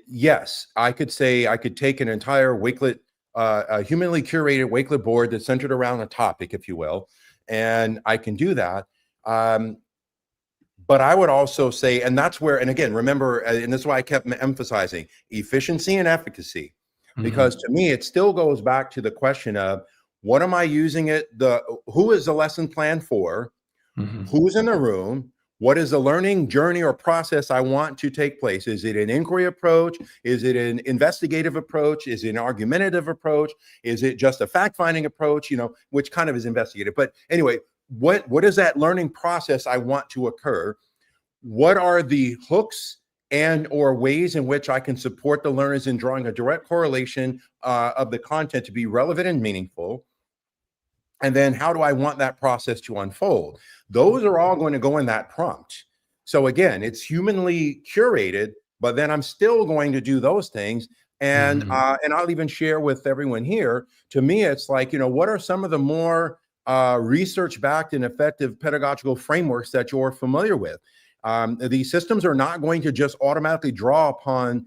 yes, I could say I could take an entire Wakelet, a humanly curated Wakelet board that's centered around a topic, if you will, and I can do that. But I would also say, and that's where, and again, remember, and this is why I kept emphasizing efficiency and efficacy, because to me, it still goes back to the question of what am I using it? Who is the lesson plan for? Who's in the room? What is the learning journey or process I want to take place? Is it an inquiry approach? Is it an investigative approach? Is it an argumentative approach? Is it just a fact-finding approach? Which kind of is investigative. But anyway, what is that learning process I want to occur? What are the hooks and or ways in which I can support the learners in drawing a direct correlation of the content to be relevant and meaningful? And then how do I want that process to unfold? Those are all going to go in that prompt. So again, it's humanly curated, but then I'm still going to do those things. And I'll even share with everyone here, to me, it's like, what are some of the more research-backed and effective pedagogical frameworks that you're familiar with? These systems are not going to just automatically draw upon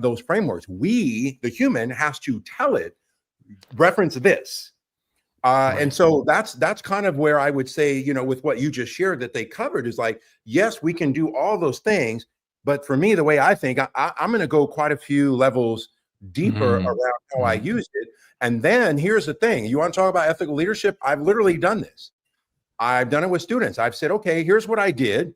those frameworks. We, the human, has to tell it, reference this. And so that's kind of where I would say, with what you just shared that they covered is like, yes, we can do all those things, But for me, the way I think, I'm going to go quite a few levels deeper Mm, around how I mm, use it. And then here's the thing. You want to talk about ethical leadership? I've literally done this. I've done it with students. I've said, okay, here's what I did.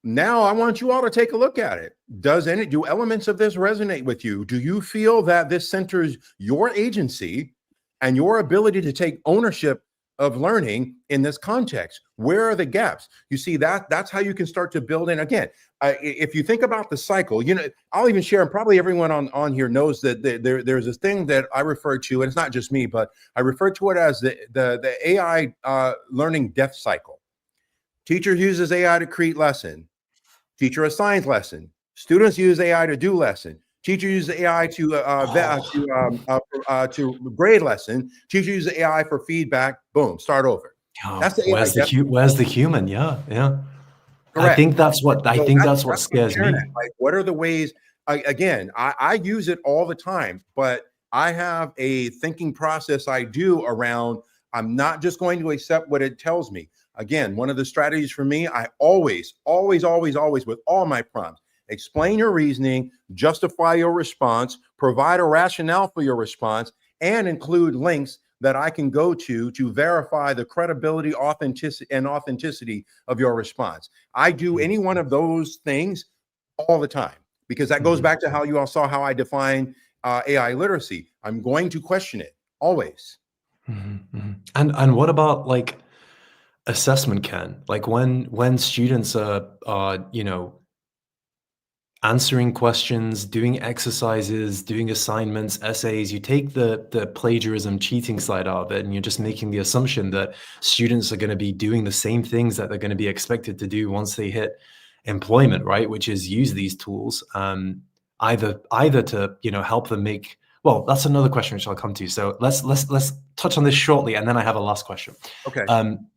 Now I want you all to take a look at it. Do elements of this resonate with you? Do you feel that this centers your agency and your ability to take ownership of learning in this context? Where are the gaps? You see, that's how you can start to build in. Again, if you think about the cycle, I'll even share, and probably everyone on here knows that there's this thing that I refer to, and it's not just me, but I refer to it as the AI learning death cycle. Teacher uses AI to create lesson. Teacher assigns lesson. Students use AI to do lesson. Teacher uses AI to grade lesson. Teacher uses AI for feedback. Boom, start over. yeah. That's the AI death. Where's the human? Yeah, yeah. I Correct. think that's what So I think that's what what I'm scares sharing at. me. Like, what are the ways? Again, I use it all the time, but I have a thinking process I do around. I'm not just going to accept what it tells me. Again, one of the strategies for me, I always, always, always, always, with all my prompts, explain your reasoning, justify your response, provide a rationale for your response, and include links that I can go to verify the credibility, authenticity of your response. I do any one of those things all the time, because that goes Mhm, back to how you all saw how I define AI literacy. I'm going to question it always. mhm, mhm. And what about like assessment, Ken? Like when students are answering questions, doing exercises, doing assignments, essays, you take the plagiarism cheating side out of it, and you're just making the assumption that students are going to be doing the same things that they're going to be expected to do once they hit employment, right? Which is use these tools, either to help them make. Well, that's another question which I'll come to. So let's touch on this shortly, and then I have a last question. Okay. Um,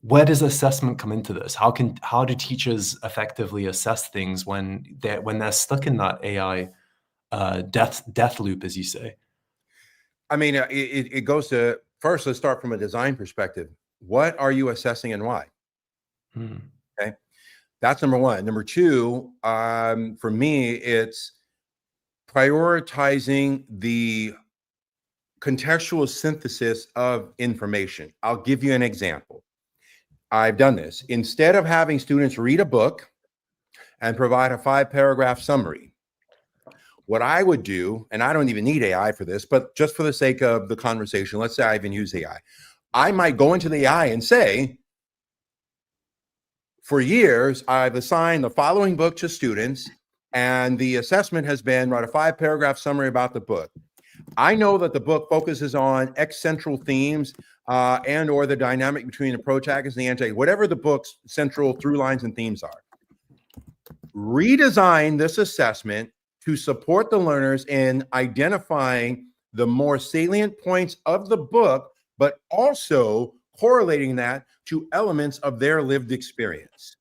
where does assessment come into this? How do teachers effectively assess things when they're stuck in that AI death loop, as you say? I mean, it goes to first, let's start from a design perspective. What are you assessing and why? Mm, Okay. That's number one. Number two, for me, it's prioritizing the contextual synthesis of information. I'll give you an example. I've done this. Instead of having students read a book and provide a 5-paragraph summary, what I would do, and I don't even need AI for this, but just for the sake of the conversation, let's say I even use AI. I might go into the AI and say, for years, I've assigned the following book to students, and the assessment has been write a 5-paragraph summary about the book. I know that the book focuses on X central themes and or the dynamic between the protagonist and the antagonist, whatever the book's central through lines and themes are. Redesign this assessment to support the learners in identifying the more salient points of the book, but also correlating that to elements of their lived experience.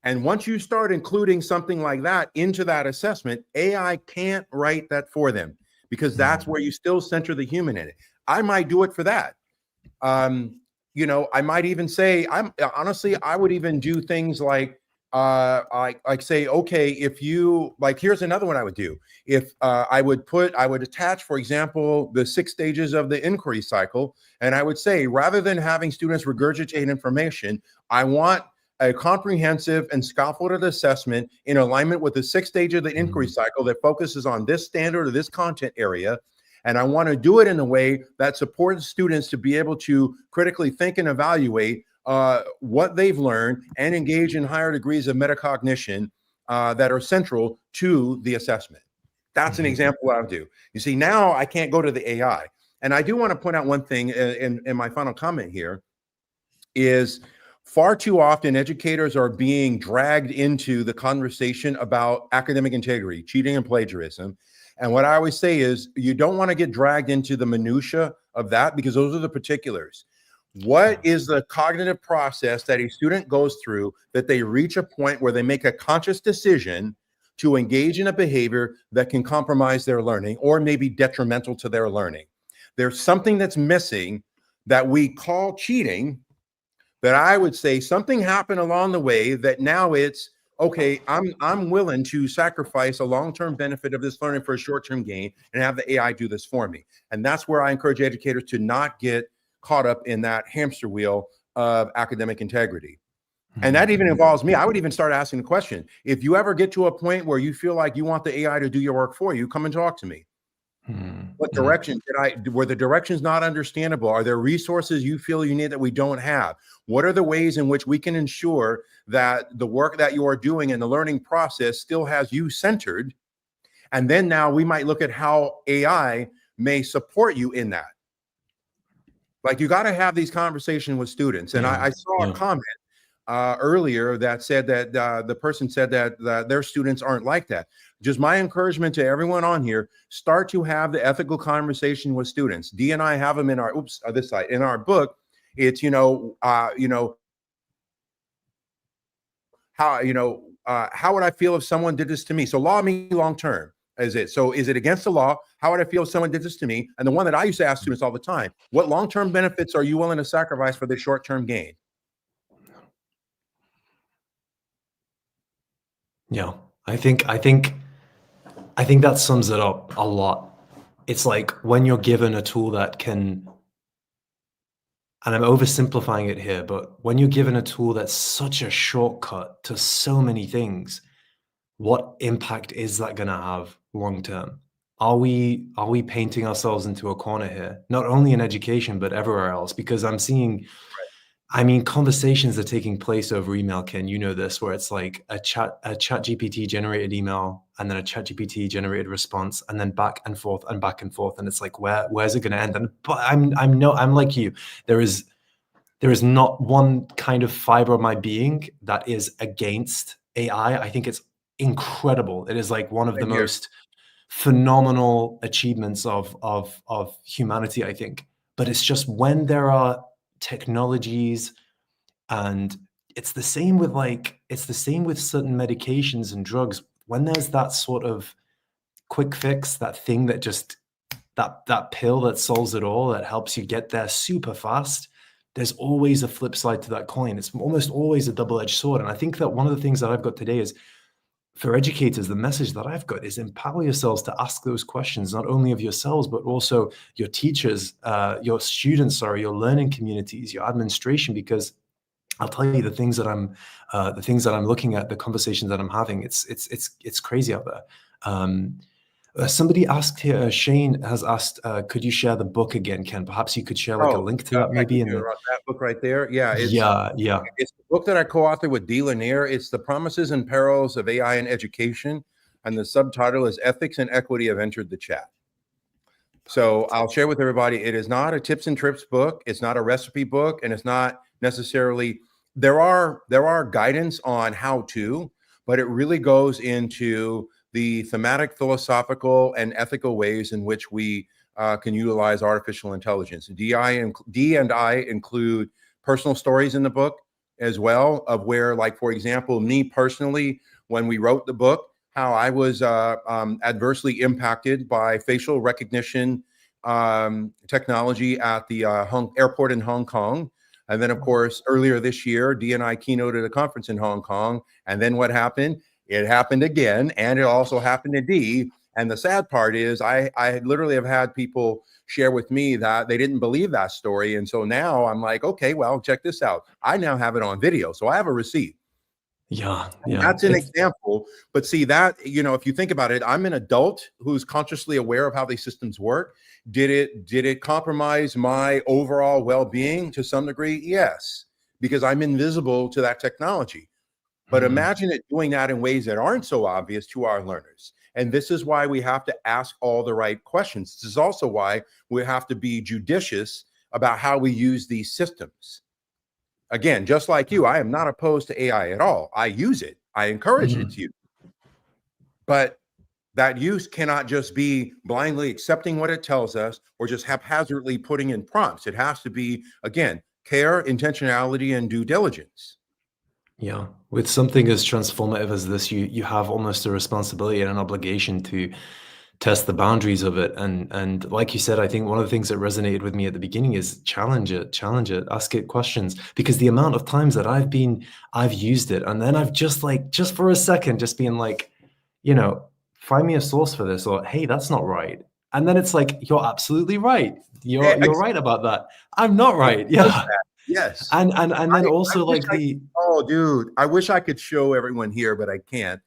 And once you start including something like that into that assessment, AI can't write that for them, because that's mm, where you still center the human in it. I might do it for that. I might even say, I would even do things like say, okay, if you like, here's another one I would do. If I would attach, for example, the 6 stages of the inquiry cycle, and I would say, rather than having students regurgitate information, I want a comprehensive and scaffolded assessment in alignment with the 6 stage of the inquiry mm, cycle that focuses on this standard or this content area. And I want to do it in a way that supports students to be able to critically think and evaluate what they've learned and engage in higher degrees of metacognition that are central to the assessment. That's an mhm, example of what I would do. You see, now I can't go to the AI. And I do want to point out one thing in my final comment here is, far too often educators are being dragged into the conversation about academic integrity, cheating and plagiarism. And what I always say is, you don't want to get dragged into the minutia of that, because those are the particulars. What yeah, is the cognitive process that a student goes through that they reach a point where they make a conscious decision to engage in a behavior that can compromise their learning or may be detrimental to their learning? There's something that's missing that we call cheating, that I would say something happened along the way that now it's, okay, I'm willing to sacrifice a long-term benefit of this learning for a short-term gain and have the AI do this for me. And that's where I encourage educators to not get caught up in that hamster wheel of academic integrity. And that even involves me. I would even start asking the question, if you ever get to a point where you feel like you want the AI to do your work for you, come and talk to me. What direction were the directions not understandable? Are there resources you feel you need that we don't have? What are the ways in which we can ensure that the work that you are doing in the learning process still has you centered? And then now we might look at how AI may support you in that. Like, you got to have these conversations with students. And I saw a comment earlier that said that the person said that their students aren't like that. Just my encouragement to everyone on here: start to have the ethical conversation with students. Dee and I have them in our this side in our book. It's how how would I feel if someone did this to me? So law me long term. Is it against the law? How would I feel if someone did this to me? And the one that I used to ask students all the time: what long-term benefits are you willing to sacrifice for the short-term gain? Yeah, I think that sums it up a lot. It's like when you're given a tool that can, and I'm oversimplifying it here, but when you're given a tool that's such a shortcut to so many things, what impact is that going to have long term? Are we painting ourselves into a corner here? Not only in education, but everywhere else, because I'm seeing, I mean, conversations are taking place over email, Ken. You know this, where it's like a chat GPT generated email, and then a chat GPT generated response, and then back and forth and back and forth, and it's like, where's it going to end? And but I'm like you. There is not one kind of fiber of my being that is against AI. I think it's incredible. It is like one of the most phenomenal achievements of humanity, I think. But it's just when there are technologies, and it's the same with certain medications and drugs, when there's that sort of quick fix, that thing that just that pill that solves it all, that helps you get there super fast, there's always a flip side to that coin. It's almost always a double-edged sword. And I think that one of the things that I've got today is, for educators, the message that I've got is empower yourselves to ask those questions, not only of yourselves, but also your teachers, your students, your learning communities, your administration, because I'll tell you the things that I'm looking at, the conversations that I'm having. It's crazy out there. Somebody asked here, Shane has asked, could you share the book again, Ken? Perhaps you could share like a link to that, maybe. That book right there. Yeah. It's the book that I co-authored with Dee Lanier. It's The Promises and Perils of AI in Education. And the subtitle is Ethics and Equity Have Entered the Chat. So I'll share with everybody, it is not a tips and trips book. It's not a recipe book. And it's not necessarily, there are guidance on how to, but it really goes into the thematic, philosophical, and ethical ways in which we can utilize artificial intelligence. Dee and I include personal stories in the book as well, of where, like, for example, me personally, when we wrote the book, how I was adversely impacted by facial recognition technology at the airport in Hong Kong. And then, of course, earlier this year, Dee and I keynoted a conference in Hong Kong. And then what happened? It happened again, and it also happened to Dee. And the sad part is I literally have had people share with me that they didn't believe that story. And so now I'm like, okay, well, check this out. I now have it on video. So I have a receipt. Yeah. That's an example. But see that, if you think about it, I'm an adult who's consciously aware of how these systems work. Did it compromise my overall well-being to some degree? Yes, because I'm invisible to that technology. But imagine it doing that in ways that aren't so obvious to our learners. And this is why we have to ask all the right questions. This is also why we have to be judicious about how we use these systems. Again, just like you, I am not opposed to AI at all. I use it. I encourage its use. But that use cannot just be blindly accepting what it tells us or just haphazardly putting in prompts. It has to be, again, care, intentionality, and due diligence. Yeah, with something as transformative as this, you have almost a responsibility and an obligation to test the boundaries of it. And like you said, I think one of the things that resonated with me at the beginning is challenge it, ask it questions. Because the amount of times that I've used it, and then I've just for a second, just being like, find me a source for this, or hey, that's not right. And then it's like, you're absolutely right. Yeah, You're right about that. I'm not right. Yeah. yes. And then I also wish like I the oh, dude, I wish I could show everyone here, but I can't.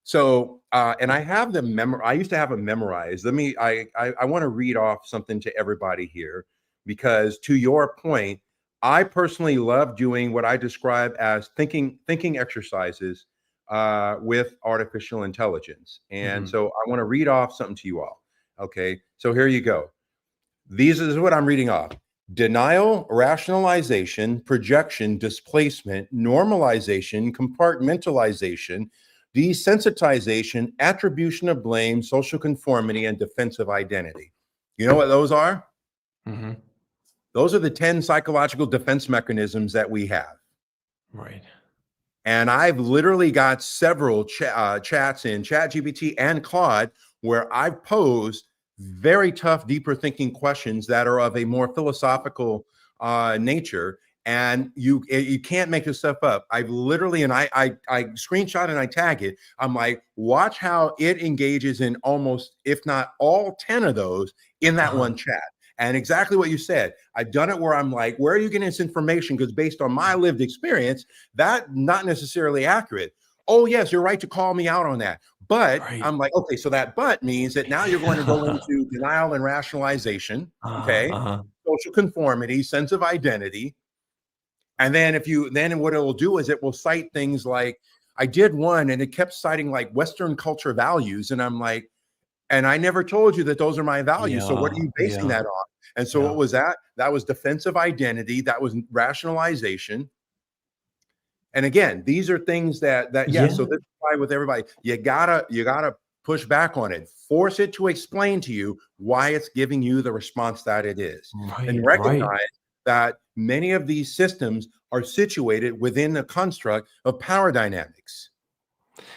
So, and I have them I used to have them memorized. I want to read off something to everybody here because to your point, I personally love doing what I describe as thinking exercises with artificial intelligence. And Mhm. so I want to read off something to you all. Okay. So here you go. This is what I'm reading off. Denial, rationalization, projection, displacement, normalization, compartmentalization, desensitization, attribution of blame, social conformity, and defensive identity. You know what those are? Mhm. Those are the 10 psychological defense mechanisms that we have. Right. And I've literally got several chats in ChatGPT and Claude where I've posed very tough, deeper thinking questions that are of a more philosophical nature. And you can't make this stuff up. I've literally, and I screenshot and I tag it. I'm like, watch how it engages in almost, if not all 10 of those in that Uh-huh. one chat. And exactly what you said. I've done it where I'm like, where are you getting this information? Because based on my lived experience, that not necessarily accurate. Oh, yes, you're right to call me out on that. But Right. I'm like, okay, so that but means that now you're going to go into denial and rationalization, Uh-huh, okay, uh-huh. social conformity, sense of identity. And then then what it will do is it will cite things like, I did one and it kept citing like Western culture values. And I'm like, and I never told you that those are my values. So what are Yeah, you basing yeah, that on? And so what yeah. was that? That was defensive identity. That was rationalization. And again, these are things yeah. So Yeah, this is why with everybody, you gotta push back on it, force it to explain to you why it's giving you the response that it is, and right, right. recognize that many of these systems are situated within a construct of power dynamics.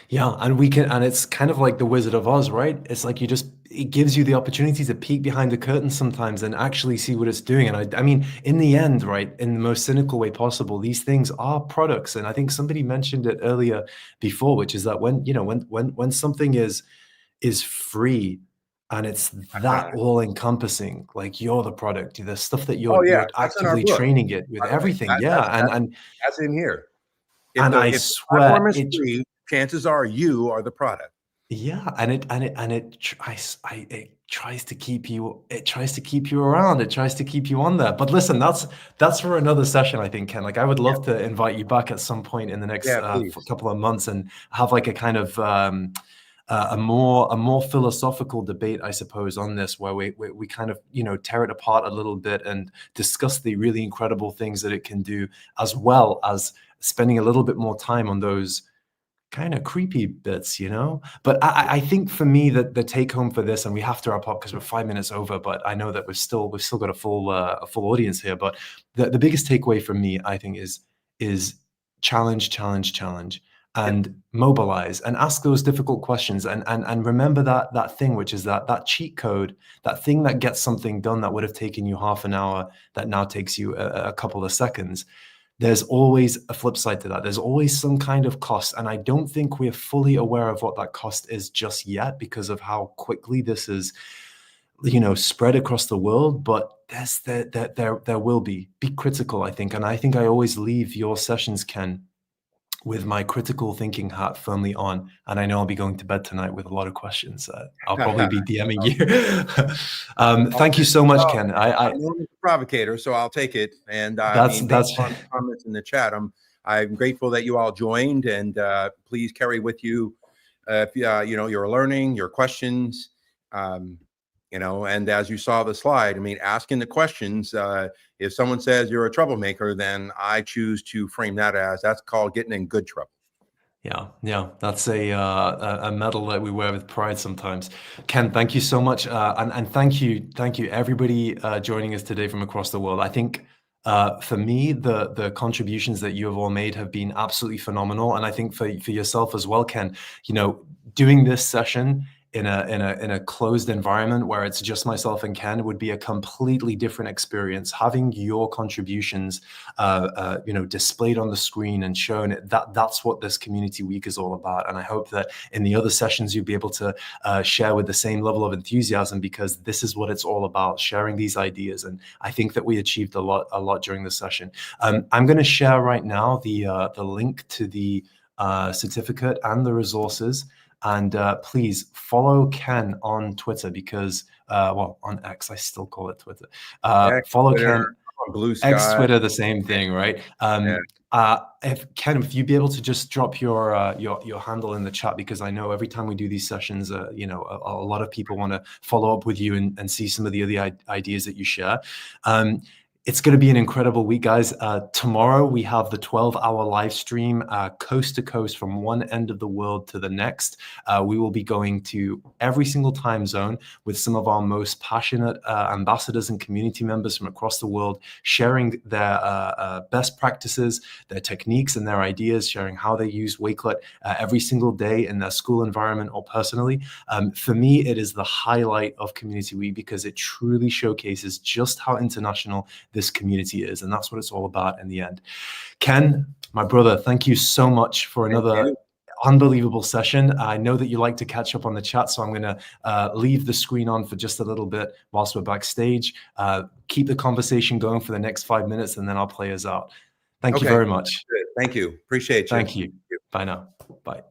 Yeah, and it's kind of like the Wizard of Oz, right? It's like it gives you the opportunity to peek behind the curtain sometimes and actually see what it's doing. And I mean, in the end, right, in the most cynical way possible, these things are products. And I think somebody mentioned it earlier before, which is that when something is free and it's that all encompassing, like you're the product, the stuff that Oh yeah, you're that's in our actively book, training it with by the way. everything. Yeah. That's in here. And I If the swear platform is it. free, chances are you are the product. Yeah, it tries to keep you around. It tries to keep you on there. But listen, that's for another session, I think, Ken. Like I would Yeah, love to invite you back at some point in the next yeah, please. couple of months and have like a kind of a more philosophical debate, I suppose, on this, where we kind of tear it apart a little bit and discuss the really incredible things that it can do, as well as spending a little bit more time on those kind of creepy bits. But I think for me that the take home for this, and we have to wrap up because we're 5 minutes over, but I know that we've still got a full audience here. But the biggest takeaway from me, I think, is challenge, challenge, challenge, Yep. and mobilize and ask those difficult questions and remember that thing, which is that cheat code, that thing that gets something done that would have taken you half an hour that now takes you a couple of seconds. There's always a flip side to that. There's always some kind of cost. And I don't think we're fully aware of what that cost is just yet because of how quickly this is, spread across the world. But there will be. Be critical, I think. And I think I always leave your sessions, Ken, with my critical thinking hat firmly on. And I know I'll be going to bed tonight with a lot of questions. I'll probably be DMing you. Thank you so much, Well, Ken. I'm known as a provocator, so I'll take it. And I That's mean, based that's on the comments in the chat, I'm grateful that you all joined, and please carry with you, if you're learning, your questions, um, and as you saw the slide, I mean, asking the questions. If someone says you're a troublemaker, then I choose to frame that as that's called getting in good trouble. Yeah, yeah, that's a medal that we wear with pride sometimes. Ken, thank you so much, and thank you everybody joining us today from across the world. I think for me, the contributions that you have all made have been absolutely phenomenal, and I think for yourself as well, Ken. Doing this session, in a closed environment where it's just myself and Ken would be a completely different experience. Having your contributions, displayed on the screen and shown, that's what this community week is all about. And I hope that in the other sessions you'll be able to share with the same level of enthusiasm, because this is what it's all about, sharing these ideas. And I think that we achieved a lot during the session. I'm going to share right now the link to the certificate and the resources. And please follow Ken on Twitter, because, on X, I still call it Twitter. Follow Twitter, Ken. Blue X, Sky. Twitter, the same thing, right? If you'd be able to just drop your handle in the chat, because I know every time we do these sessions, a lot of people want to follow up with you and see some of the other ideas that you share. It's going to be an incredible week, guys. Tomorrow we have the 12-hour live stream, coast to coast, from one end of the world to the next. We will be going to every single time zone with some of our most passionate ambassadors and community members from across the world, sharing their best practices, their techniques, and their ideas, sharing how they use Wakelet every single day in their school environment or personally. For me, it is the highlight of Community Week, because it truly showcases just how international this community is, and that's what it's all about in the end. Ken, my brother, thank you so much for another unbelievable session. I know that you like to catch up on the chat, so I'm going to leave the screen on for just a little bit whilst we're backstage. Keep the conversation going for the next 5 minutes, and then I'll play us out. Thank you very much. Thank you. Appreciate you. Thank you. Bye now. Bye.